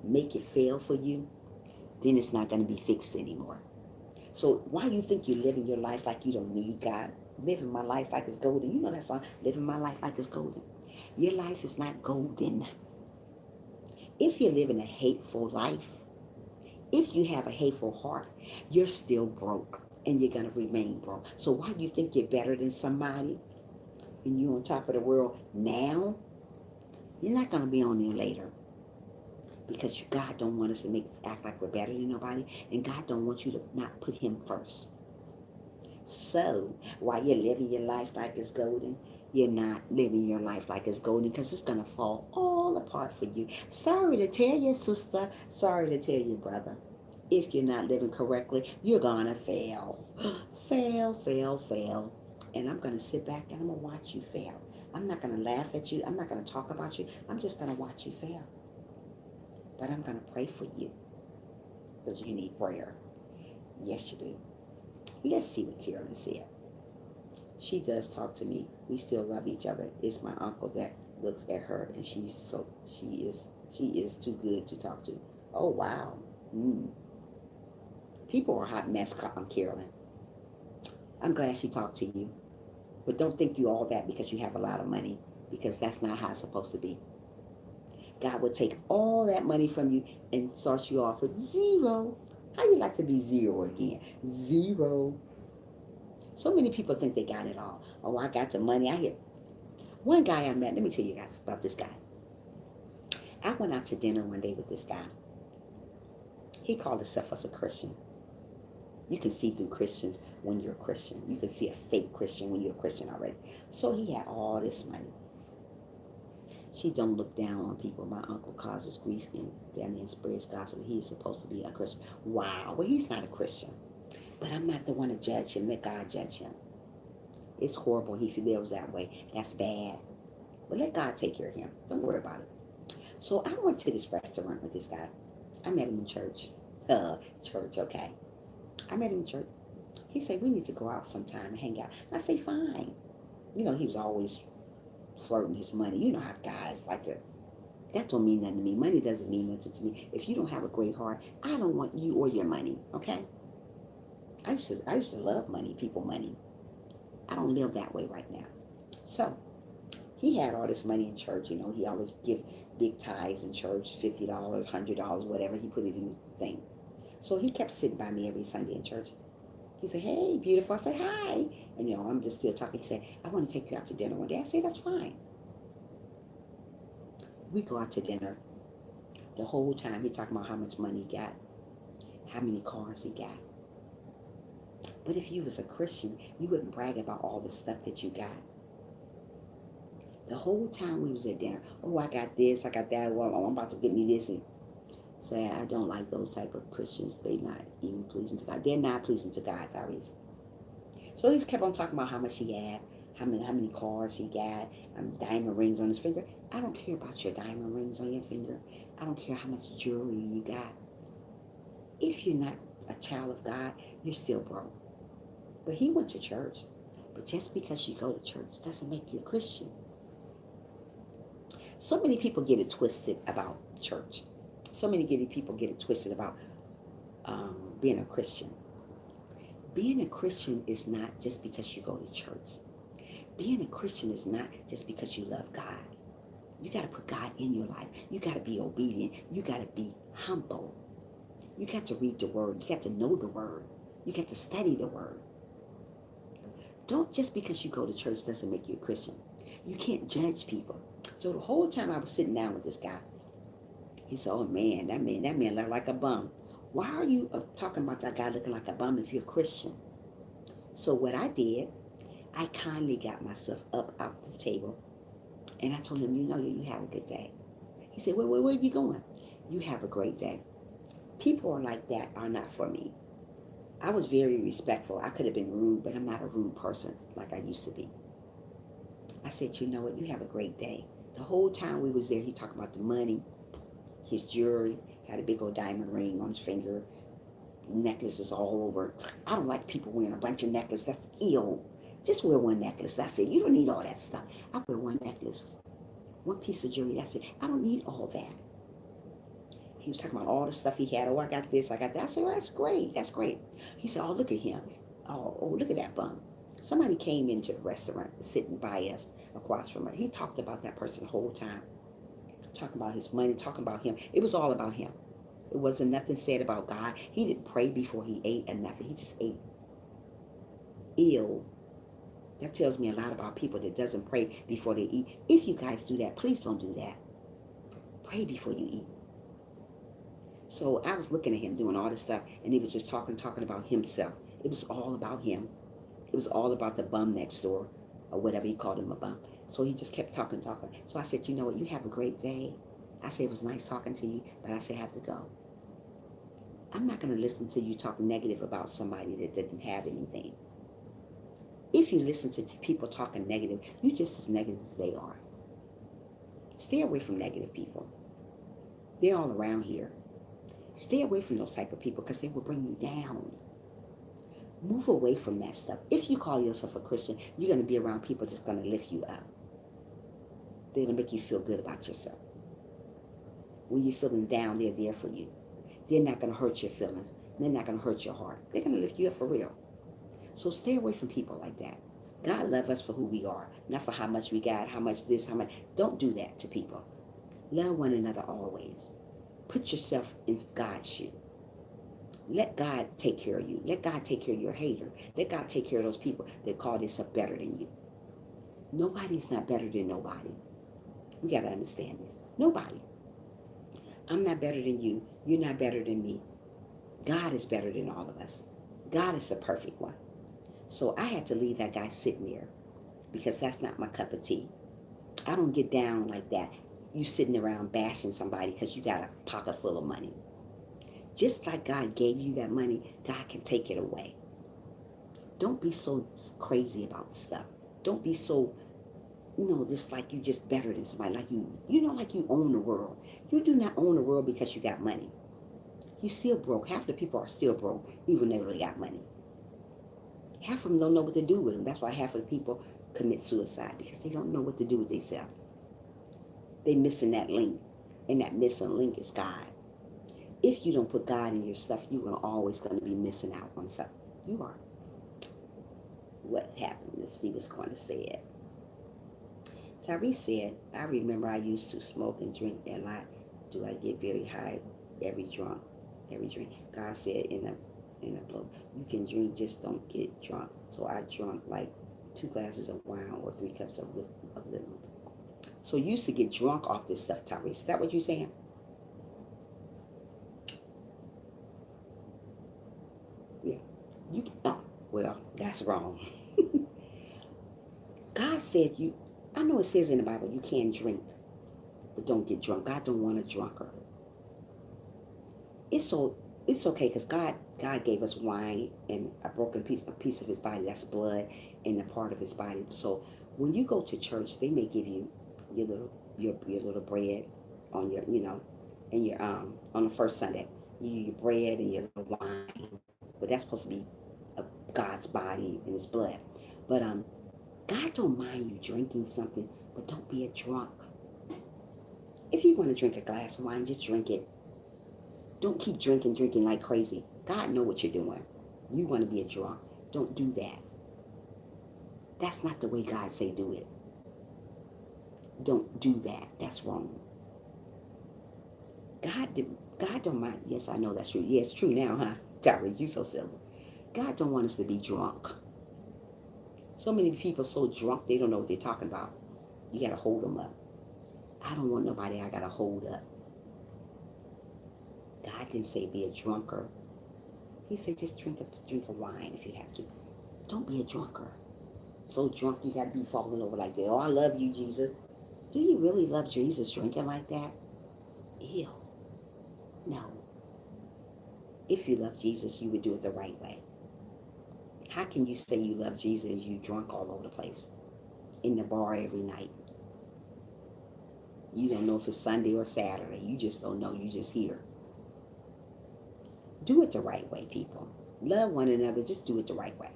make it fail for you, then it's not going to be fixed anymore. So why you think you're living your life like you don't need God? Living my life like it's golden. You know that song, living my life like it's golden. Your life is not golden. If you're living a hateful life, if you have a hateful heart, you're still broke and you're going to remain broke. So why do you think you're better than somebody and you're on top of the world now? You're not going to be on there later. Because God don't want us to act like we're better than nobody. And God don't want you to not put him first. So, while you're living your life like it's golden, you're not living your life like it's golden because it's going to fall all apart for you. Sorry to tell you, sister. Sorry to tell you, brother. If you're not living correctly, you're going to fail. Fail, fail, fail. And I'm going to sit back and I'm going to watch you fail. I'm not going to laugh at you. I'm not going to talk about you. I'm just going to watch you fail. But I'm going to pray for you because you need prayer. Yes, you do. Let's see what Carolyn said. She does talk to me. We still love each other. It's my uncle that looks at her, and she is too good to talk to. Oh, wow. People are a hot mess, Carolyn. I'm glad she talked to you. But don't think you all that because you have a lot of money, because that's not how it's supposed to be. God will take all that money from you and start you off with zero. How you like to be zero again? Zero. So many people think they got it all. Oh, I got the money. I hear one guy I met. Let me tell you guys about this guy. I went out to dinner one day with this guy. He called himself as a Christian. You can see through Christians when you're a Christian. You can see a fake Christian when you're a Christian already. So he had all this money. She don't look down on people. My uncle causes grief in family and spreads gossip. He is supposed to be a Christian. Wow. Well, he's not a Christian. But I'm not the one to judge him. Let God judge him. It's horrible. He lives that way. That's bad. But let God take care of him. Don't worry about it. So I went to this restaurant with this guy. I met him in church. Church, okay. I met him in church. He said, we need to go out sometime and hang out. And I say, fine. You know, he was always flirting his money. You know how guys like to. That don't mean nothing to me. Money doesn't mean nothing to me. If you don't have a great heart, I don't want you or your money, okay? I used to love money, people money. I don't live that way right now. So, he had all this money in church, you know. He always give big tithes in church, $50, $100, whatever. He put it in the thing. So he kept sitting by me every Sunday in church. He said, hey, beautiful. I said, hi. And, you know, I'm just still talking. He said, I want to take you out to dinner one day. I said, that's fine. We go out to dinner. The whole time, he talking about how much money he got, how many cars he got. But if you was a Christian, you wouldn't brag about all the stuff that you got. The whole time we was at dinner, oh, I got this, I got that, well, I'm about to get me this. And say, I don't like those type of Christians. They not even pleasing to God. They're not pleasing to God, Tyrese. So he just kept on talking about how much he had, how many cars he got, diamond rings on his finger. I don't care about your diamond rings on your finger. I don't care how much jewelry you got. If you're not a child of God, you're still broke. But he went to church. But just because you go to church doesn't make you a Christian. So many people get it twisted about church. So many people get it twisted about being a Christian. Being a Christian is not just because you go to church. Being a Christian is not just because you love God. You got to put God in your life. You got to be obedient. You got to be humble. You got to read the word. You got to know the word. You got to study the word. Don't just because you go to church doesn't make you a Christian. You can't judge people. So the whole time I was sitting down with this guy, he said, oh man, that man looked like a bum. Why are you talking about that guy looking like a bum if you're a Christian? So what I did, I kindly got myself up out the table and I told him, you have a good day. He said, where are you going? You have a great day. People are like that are not for me. I was very respectful. I could have been rude, but I'm not a rude person like I used to be. I said, you know what? You have a great day. The whole time we was there, he talked about the money, his jewelry, had a big old diamond ring on his finger, necklaces all over. I don't like people wearing a bunch of necklaces. That's ill. Just wear one necklace. That's it. You don't need all that stuff. I wear one necklace, one piece of jewelry. That's it. I don't need all that. He was talking about all the stuff he had. Oh, I got this, I got that. I said, well, that's great. That's great. He said, oh, look at him. Oh, look at that bum. Somebody came into the restaurant sitting by us across from her. He talked about that person the whole time. Talking about his money, talking about him. It was all about him. It wasn't nothing said about God. He didn't pray before he ate or nothing. He just ate. Ill. That tells me a lot about people that doesn't pray before they eat. If you guys do that, please don't do that. Pray before you eat. So I was looking at him doing all this stuff, and he was just talking about himself. It was all about him. It was all about the bum next door, or whatever he called him, a bum. So he just kept talking. So I said, you know what, you have a great day. I said, it was nice talking to you, but I said, I have to go. I'm not going to listen to you talk negative about somebody that didn't have anything. If you listen to people talking negative, you're just as negative as they are. Stay away from negative people. They're all around here. Stay away from those type of people because they will bring you down. Move away from that stuff. If you call yourself a Christian, you're going to be around people that's going to lift you up. They're going to make you feel good about yourself. When you're feeling down, they're there for you. They're not going to hurt your feelings. They're not going to hurt your heart. They're going to lift you up for real. So stay away from people like that. God loves us for who we are, not for how much we got, how much this, how much. Don't do that to people. Love one another always. Put yourself in God's shoe. Let God take care of you. Let God take care of your hater. Let God take care of those people that call themselves better than you. Nobody's not better than nobody. We got to understand this. Nobody. I'm not better than you. You're not better than me. God is better than all of us. God is the perfect one. So I had to leave that guy sitting there because that's not my cup of tea. I don't get down like that. You sitting around bashing somebody because you got a pocket full of money. Just like God gave you that money, God can take it away. Don't be so crazy about stuff. Don't be so, just like you just better than somebody. Like like you own the world. You do not own the world because you got money. You still broke. Half the people are still broke, even though they got money. Half of them don't know what to do with them. That's why half of the people commit suicide, because they don't know what to do with themselves. They're missing that link, and that missing link is God. If you don't put God in your stuff, you are always going to be missing out on stuff. You are. What happened? Let's see what's going to say it. Tyrese said, I remember I used to smoke and drink a lot. Do I get very high every drink? God said in a book, you can drink, just don't get drunk. So I drank like 2 glasses of wine or 3 cups of liquor. So you used to get drunk off this stuff, Tyrese. Is that what you're saying? Yeah. Well, that's wrong. God said I know it says in the Bible you can't drink, but don't get drunk. God don't want a drunkard. It's okay because God gave us wine and a piece of his body, that's blood, and a part of his body. So when you go to church, they may give you your little bread on your and your on the first Sunday, your bread and your little wine, but that's supposed to be God's body and his blood. But God don't mind you drinking something, but don't be a drunk. If you want to drink a glass of wine, just drink it. Don't keep drinking like crazy. God know what you're doing. You want to be a drunk. Don't do that. That's not the way God say do it. Don't do that. That's wrong. God don't mind. Yes, I know that's true. Yeah, it's true now, huh? Tyrese, you so silly. God don't want us to be drunk. So many people so drunk they don't know what they're talking about. You gotta hold them up. I don't want nobody I gotta hold up. God didn't say be a drunkard. He said just drink a wine if you have to. Don't be a drunkard. So drunk you gotta be falling over like that. Oh, I love you, Jesus. Do you really love Jesus drinking like that? Ew. No. If you love Jesus, you would do it the right way. How can you say you love Jesus and you drunk all over the place? In the bar every night. You don't know if it's Sunday or Saturday. You just don't know. You just hear. Do it the right way, people. Love one another. Just do it the right way.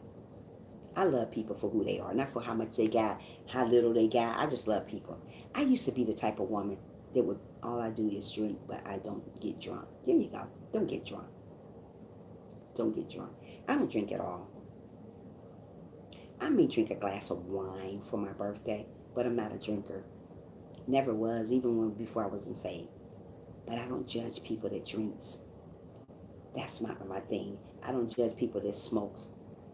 I love people for who they are, not for how much they got, how little they got. I just love people. I used to be the type of woman that would, all I do is drink, but I don't get drunk. Here you go. Don't get drunk. Don't get drunk. I don't drink at all. I may drink a glass of wine for my birthday, but I'm not a drinker. Never was, even when before I wasn't saved. But I don't judge people that drinks. That's not my thing. I don't judge people that smokes.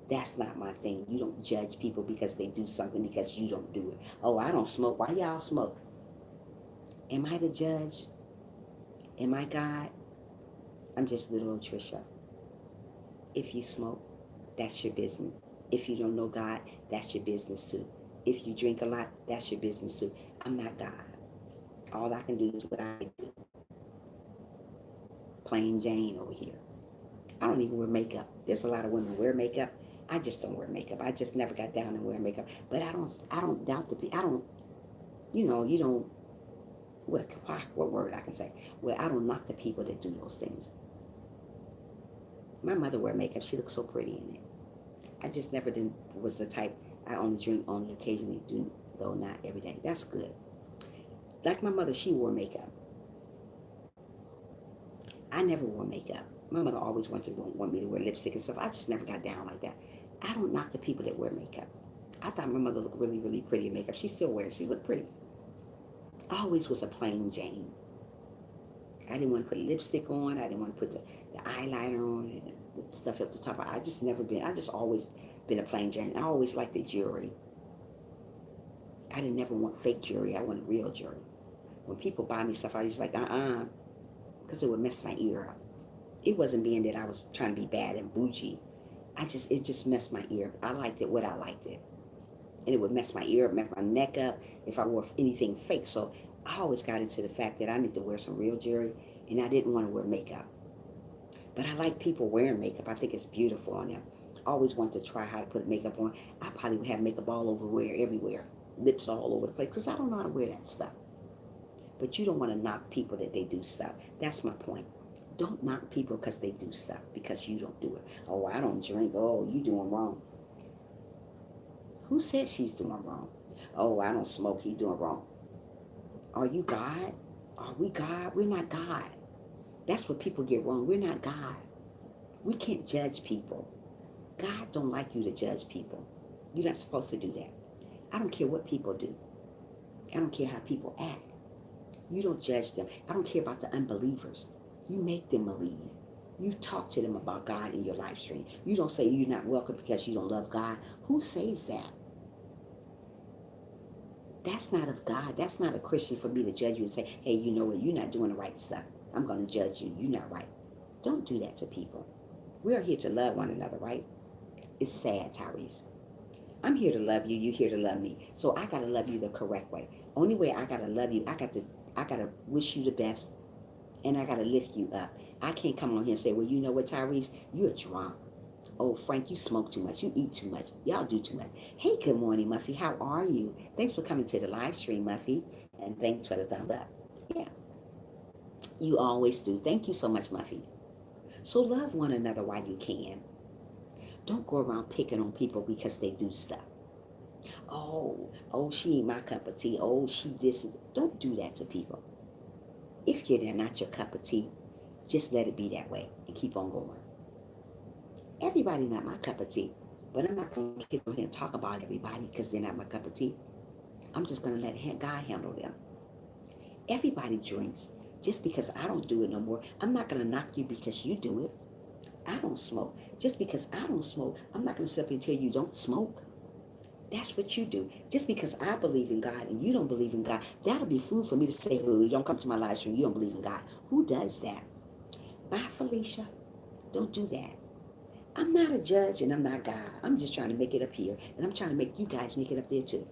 That's not my thing. You don't judge people because they do something because you don't do it. Oh, I don't smoke. Why y'all smoke? Am I the judge? Am I God? I'm just little old Trisha. If you smoke, that's your business. If you don't know God, that's your business too. If you drink a lot, that's your business too. I'm not God. All I can do is what I do. Plain Jane over here. I don't even wear makeup. There's a lot of women wear makeup. I just don't wear makeup. I just never got down and wear makeup. But I don't doubt the people. I don't, you don't, what word I can say? Well, I don't knock the people that do those things. My mother wear makeup. She looks so pretty in it. I just never was the type. I only drink only occasionally, do though not every day. That's good. Like my mother, she wore makeup. I never wore makeup. My mother always want me to wear lipstick and stuff. I just never got down like that. I don't knock the people that wear makeup. I thought my mother looked really, really pretty in makeup. She still wears. She looked pretty. I always was a plain Jane. I didn't want to put lipstick on. I didn't want to put the eyeliner on and the stuff up the top. I just always been a plain Jane. I always liked the jewelry. I didn't never want fake jewelry. I wanted real jewelry. When people buy me stuff, I was like, because it would mess my ear up. It wasn't being that I was trying to be bad and bougie. It just messed my ear up. I liked it what I liked it. And it would mess my ear up, mess my neck up if I wore anything fake. So I always got into the fact that I need to wear some real jewelry and I didn't want to wear makeup. But I like people wearing makeup. I think it's beautiful on them. I always want to try how to put makeup on. I probably would have makeup all over everywhere. Lips all over the place because I don't know how to wear that stuff. But you don't want to knock people that they do stuff. That's my point. Don't knock people because they do stuff because you don't do it. Oh, I don't drink. Oh, you doing wrong. Who said she's doing wrong? Oh, I don't smoke. He's doing wrong. Are you God? Are we God? We're not God. That's what people get wrong. We're not God. We can't judge people. God don't like you to judge people. You're not supposed to do that. I don't care what people do. I don't care how people act. You don't judge them. I don't care about the unbelievers. You make them believe. You talk to them about God in your live stream. You don't say you're not welcome because you don't love God. Who says that? That's not of God. That's not a Christian for me to judge you and say, hey, you know what? You're not doing the right stuff. I'm going to judge you. You're not right. Don't do that to people. We're here to love one another, right? It's sad, Tyrese. I'm here to love you. You're here to love me. So I got to love you the correct way. Only way I got to love you, I got to wish you the best and I got to lift you up. I can't come on here and say, well, you know what, Tyrese? You're drunk. Oh, Frank, you smoke too much. You eat too much. Y'all do too much. Hey, good morning, Muffy. How are you? Thanks for coming to the live stream, Muffy. And thanks for the thumbs up. Yeah, you always do. Thank you so much, Muffy. So love one another while you can. Don't go around picking on people because they do stuff. Oh, she ain't my cup of tea. Oh, she this. Don't do that to people. If they're not your cup of tea, just let it be that way and keep on going. Everybody not my cup of tea, but I'm not going to get on here and talk about everybody because they're not my cup of tea. I'm just going to let God handle them. Everybody drinks. Just because I don't do it no more, I'm not going to knock you because you do it. I don't smoke. Just because I don't smoke, I'm not going to sit up and tell you don't smoke. That's what you do. Just because I believe in God and you don't believe in God, that'll be food for me to say, oh, don't come to my live stream, you don't believe in God. Who does that? Bye, Felicia. Don't do that. I'm not a judge and I'm not God. I'm just trying to make it up here. And I'm trying to make you guys make it up there too.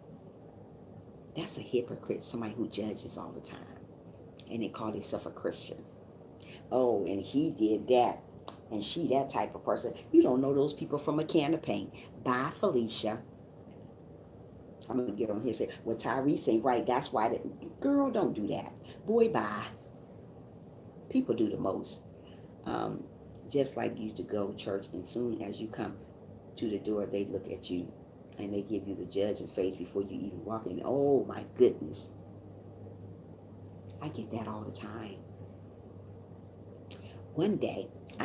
That's a hypocrite, somebody who judges all the time. And they call themselves a Christian. Oh, and he did that. And she that type of person. You don't know those people from a can of paint. Bye, Felicia. I'm going to get on here and say, well, Tyrese ain't right. That's why. Girl, don't do that. Boy, bye. People do the most. Just like you to go to church, and soon as you come to the door, they look at you and they give you the judging face before you even walk in. Oh, my goodness. I get that all the time. One day, I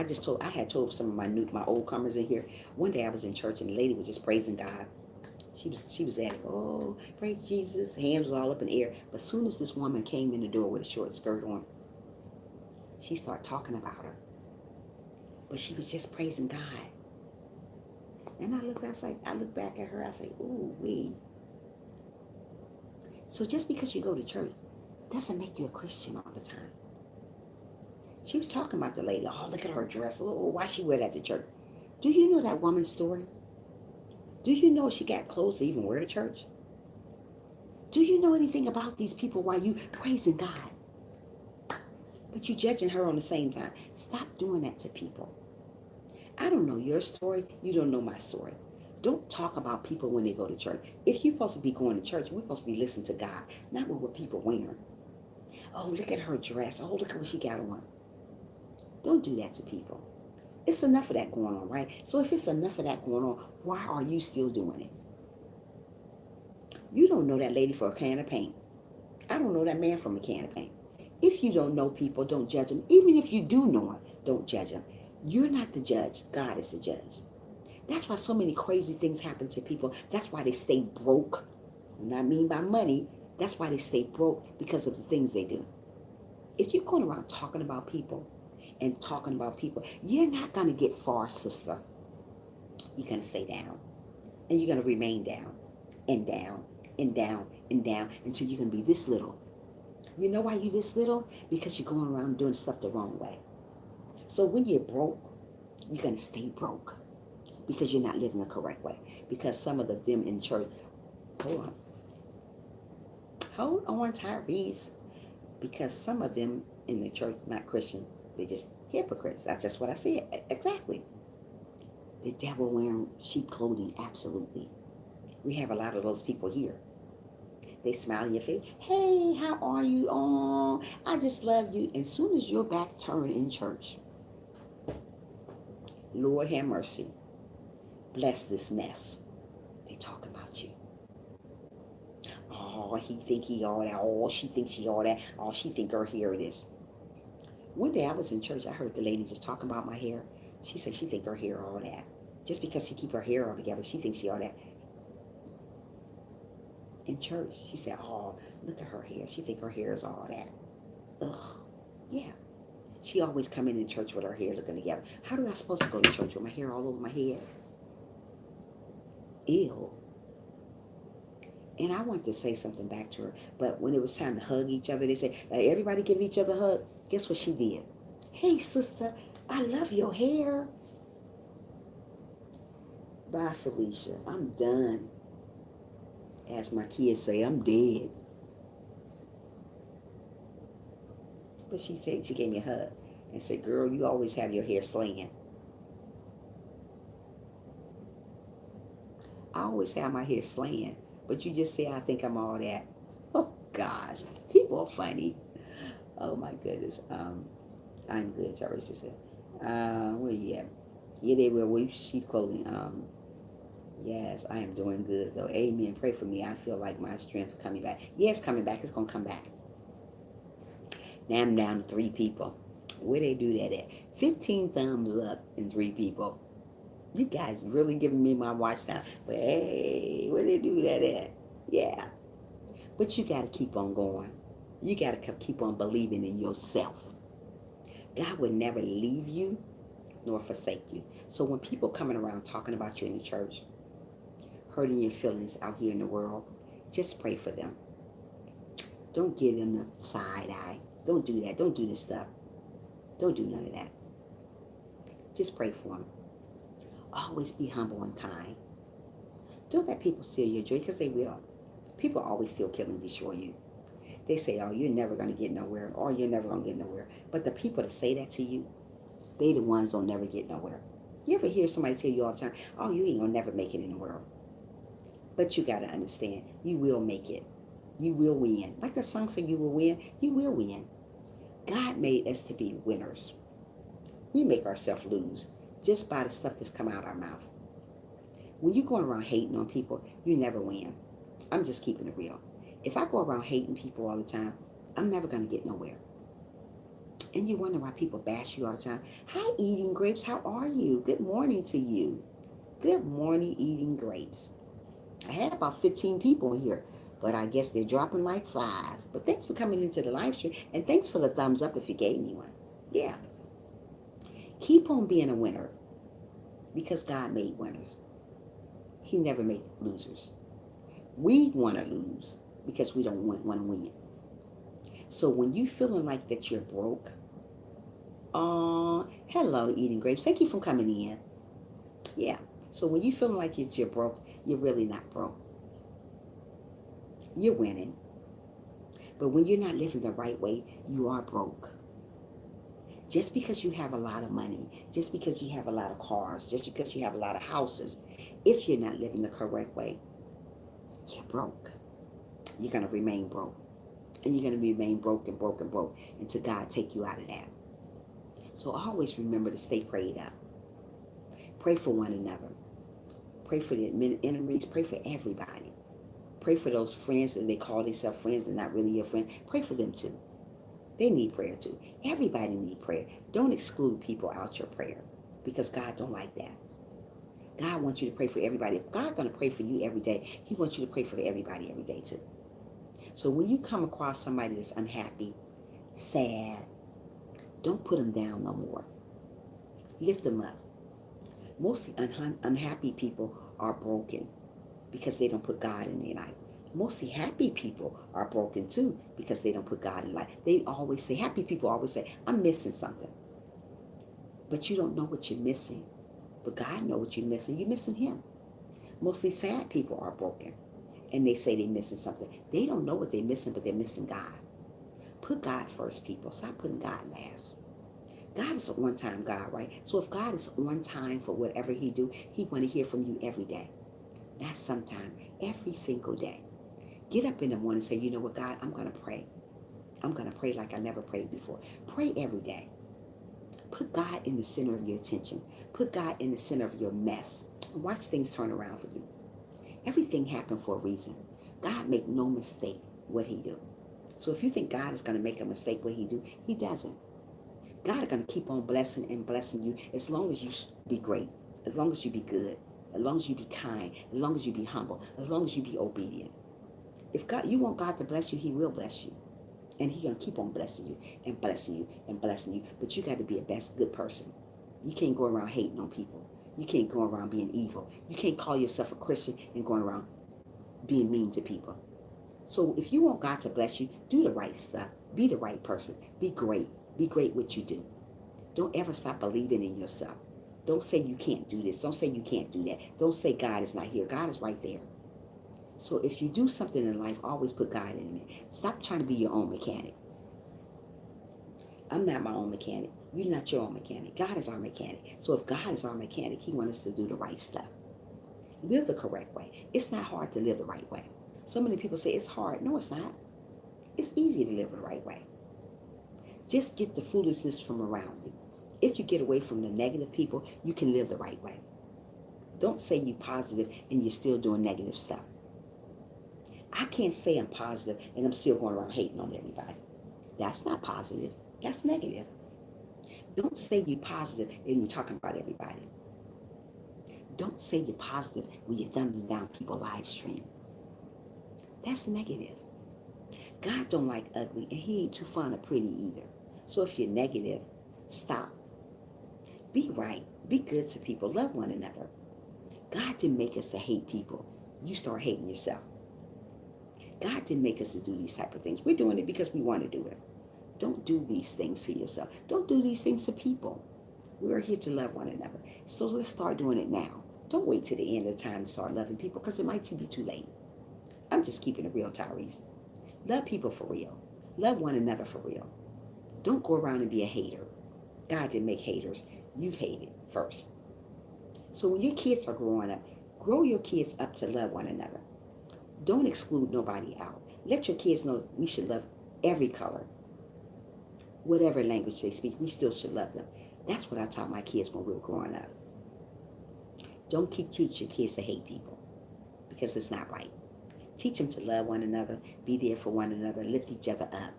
had told some of my old comers in here. One day I was in church and the lady was just praising God. She was at it. Oh, praise Jesus. Hands was all up in the air. But as soon as this woman came in the door with a short skirt on, she started talking about her. But she was just praising God. And I looked back at her, I say, ooh, wee. So just because you go to church doesn't make you a Christian all the time. She was talking about the lady. Oh, look at her dress. Oh, why she wear that to church? Do you know that woman's story? Do you know she got clothes to even wear to church? Do you know anything about these people while you praising God? But you judging her on the same time. Stop doing that to people. I don't know your story. You don't know my story. Don't talk about people when they go to church. If you're supposed to be going to church, we're supposed to be listening to God, not what people wearing. Oh, look at her dress. Oh, look at what she got on. Don't do that to people. It's enough of that going on, right? So if it's enough of that going on, why are you still doing it? You don't know that lady for a can of paint. I don't know that man from a can of paint. If you don't know people, don't judge them. Even if you do know them, don't judge them. You're not the judge. God is the judge. That's why so many crazy things happen to people. That's why they stay broke. And I mean by money, that's why they stay broke, because of the things they do. If you're going around talking about people, you're not going to get far, sister. You're going to stay down. And you're going to remain down and down and down and down until you're going to be this little. You know why you're this little? Because you're going around doing stuff the wrong way. So when you're broke, you're going to stay broke because you're not living the correct way. Because some of them in church, hold on, Tyrese. Because some of them in the church, not Christian, they're just hypocrites. That's just what I see. Exactly. The devil wearing sheep clothing, absolutely. We have a lot of those people here. They smile in your face. Hey, how are you? Oh, I just love you. As soon as your back turn in church, Lord have mercy. Bless this mess. They talk about you. Oh, he think he all that. Oh, she thinks she all that. Oh, she think her hair it is. One day I was in church. I heard the lady just talking about my hair. She said she think her hair all that. Just because she keep her hair all together, she thinks she all that. In church, she said, oh, look at her hair. She think her hair is all that. Ugh. Yeah. She always come in church with her hair looking together. How do I supposed to go to church with my hair all over my head? Ew. And I want to say something back to her, but when it was time to hug each other, they said, everybody give each other a hug. Guess what she did? Hey, sister, I love your hair. Bye, Felicia. I'm done. As my kids say, I'm dead. But she said, she gave me a hug and said, girl, you always have your hair slaying. I always have my hair slaying, but you just say I think I'm all that. Oh, gosh. People are funny. Oh, my goodness. I'm good, Teresa said. Where you at? Yeah, they will wear sheep clothing. Yes, I am doing good, though. Amen. Pray for me. I feel like my strength is coming back. Yeah, it's coming back. It's going to come back. Now I'm down to 3 people. Where they do that at? 15 thumbs up and 3 people. You guys really giving me my watch time. But hey, where they do that at? Yeah. But you got to keep on going. You got to keep on believing in yourself. God will never leave you nor forsake you. So when people coming around talking about you in the church, hurting your feelings out here in the world, just pray for them. Don't give them the side eye. Don't do that. Don't do this stuff. Don't do none of that. Just pray for them. Always be humble and kind. Don't let people steal your joy, because they will. People always still kill and destroy you. They say, oh, you're never going to get nowhere, or you're never going to get nowhere. But the people that say that to you, they the ones don't never get nowhere. You ever hear somebody tell you all the time, oh, you ain't going to never make it in the world. But you got to understand, you will make it. You will win. Like the song said, you will win. You will win. God made us to be winners. We make ourselves lose just by the stuff that's come out our mouth. When you're going around hating on people, you never win. I'm just keeping it real. If I go around hating people all the time, I'm never going to get nowhere. And you wonder why people bash you all the time. Hi, Eating Grapes. How are you? Good morning to you. Good morning, Eating Grapes. I had about 15 people in here, but I guess they're dropping like flies. But thanks for coming into the live stream, and thanks for the thumbs up if you gave me one. Yeah. Keep on being a winner, because God made winners. He never made losers. We want to lose because we don't want to win. So when you feeling like that you're broke, hello, Eating Grapes. Thank you for coming in. Yeah. So when you feeling like you're broke, you're really not broke. You're winning. But when you're not living the right way, you are broke. Just because you have a lot of money, just because you have a lot of cars, just because you have a lot of houses, if you're not living the correct way, you're broke. You're going to remain broke. And you're going to remain broke and broke and broke until God take you out of that. So always remember to stay prayed up. Pray for one another. Pray for the enemies. Pray for everybody. Pray for those friends that they call themselves friends and not really your friend. Pray for them too. They need prayer too. Everybody need prayer. Don't exclude people out your prayer, because God don't like that. God wants you to pray for everybody. If God's going to pray for you every day, He wants you to pray for everybody every day too. So when you come across somebody that's unhappy, sad, don't put them down no more. Lift them up. Mostly unhappy people are broken because they don't put God in their life. Mostly happy people are broken too because they don't put God in life. They always say, happy people always say, I'm missing something. But you don't know what you're missing. But God knows what you're missing. You're missing Him. Mostly sad people are broken. And they say they're missing something. They don't know what they're missing, but they're missing God. Put God first, people. Stop putting God last. God is an on-time God, right? So if God is on time for whatever He do, He want to hear from you every day. Not sometime, every single day. Get up in the morning and say, you know what, God, I'm going to pray. I'm going to pray like I never prayed before. Pray every day. Put God in the center of your attention. Put God in the center of your mess. And watch things turn around for you. Everything happened for a reason. God make no mistake what He do. So if you think God is going to make a mistake what He do, He doesn't. God is going to keep on blessing and blessing you as long as you be great, as long as you be good, as long as you be kind, as long as you be humble, as long as you be obedient. If God, you want God to bless you, He will bless you. And He's going to keep on blessing you and blessing you and blessing you. But you got to be a good person. You can't go around hating on people. You can't go around being evil. You can't call yourself a Christian and going around being mean to people. So if you want God to bless you, do the right stuff. Be the right person. Be great. Be great what you do. Don't ever stop believing in yourself. Don't say you can't do this. Don't say you can't do that. Don't say God is not here. God is right there. So if you do something in life, always put God in it. Stop trying to be your own mechanic. I'm not my own mechanic. You're not your own mechanic. God is our mechanic. So if God is our mechanic, He wants us to do the right stuff. Live the correct way. It's not hard to live the right way. So many people say it's hard. No, it's not. It's easy to live the right way. Just get the foolishness from around you. If you get away from the negative people, you can live the right way. Don't say you're positive and you're still doing negative stuff. I can't say I'm positive and I'm still going around hating on everybody. That's not positive. That's negative. Don't say you're positive and you're talking about everybody. Don't say you're positive when you're thumbing down people live stream. That's negative. God don't like ugly, and he ain't too fond of pretty either. So if you're negative, stop. Be right. Be good to people. Love one another. God didn't make us to hate people. You start hating yourself. God didn't make us to do these type of things. We're doing it because we want to do it. Don't do these things to yourself. Don't do these things to people. We're here to love one another. So let's start doing it now. Don't wait till the end of the time to start loving people because it might be too late. I'm just keeping it real, Tyrese. Love people for real. Love one another for real. Don't go around and be a hater. God didn't make haters. You hated first. So when your kids are growing up, grow your kids up to love one another. Don't exclude nobody out. Let your kids know we should love every color. Whatever language they speak, we still should love them. That's what I taught my kids when we were growing up. Don't teach your kids to hate people because it's not right. Teach them to love one another, be there for one another, lift each other up.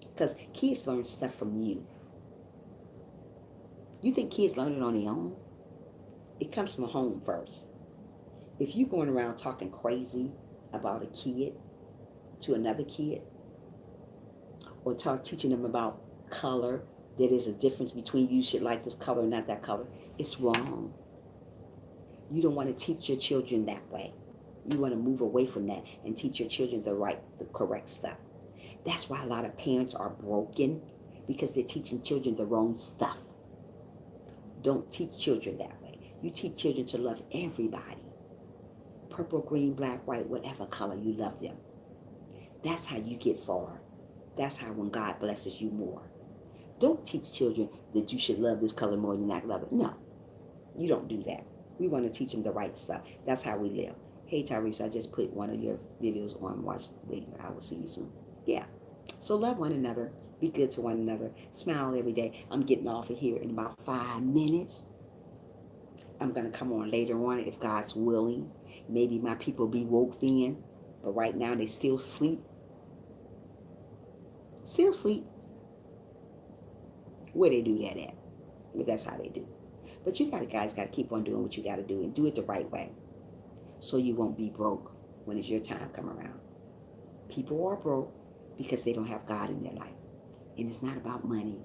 Because kids learn stuff from you. You think kids learn it on their own? It comes from home first. If you're going around talking crazy about a kid to another kid, or teaching them about color, that there's a difference between you should like this color and not that color, it's wrong. You don't want to teach your children that way. You want to move away from that and teach your children the correct stuff. That's why a lot of parents are broken, because they're teaching children the wrong stuff. Don't teach children that way. You teach children to love everybody. Purple, green, black, white, whatever color, you love them. That's how you get far. That's how when God blesses you more. Don't teach children that you should love this color more than that color. No, you don't do that. We want to teach them the right stuff. That's how we live. Hey, Tyrese, I just put one of your videos on. Watch later. I will see you soon. Yeah. So love one another. Be good to one another. Smile every day. I'm getting off of here in about 5 minutes. I'm going to come on later on if God's willing. Maybe my people be woke then. But right now they still sleep. Still sleep. Where they do that at. But that's how they do. But you guys got to keep on doing what you got to do and do it the right way. So you won't be broke when it's your time come around. People are broke because they don't have God in their life. And it's not about money.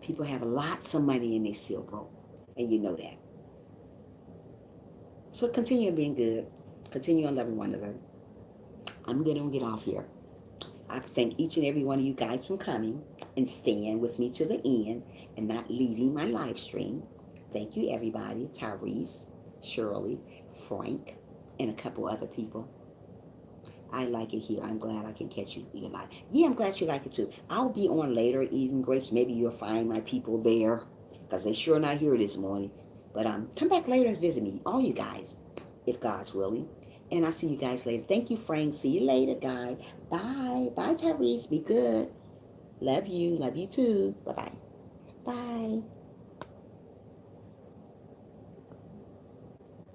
People have lots of money and they still broke. And you know that. So continue being good. Continue on loving one another. I'm going to get off here. I thank each and every one of you guys for coming and staying with me to the end and not leaving my live stream. Thank you, everybody. Tyrese, Shirley, Frank, and a couple other people. I like it here. I'm glad I can catch you live. Yeah, I'm glad you like it too. I'll be on later eating grapes. Maybe you'll find my people there because they sure not here this morning. But come back later and visit me, all you guys, if God's willing. And I'll see you guys later. Thank you, Frank. See you later, guy. Bye. Bye, Tyrese. Be good. Love you. Love you too. Bye-bye. Bye.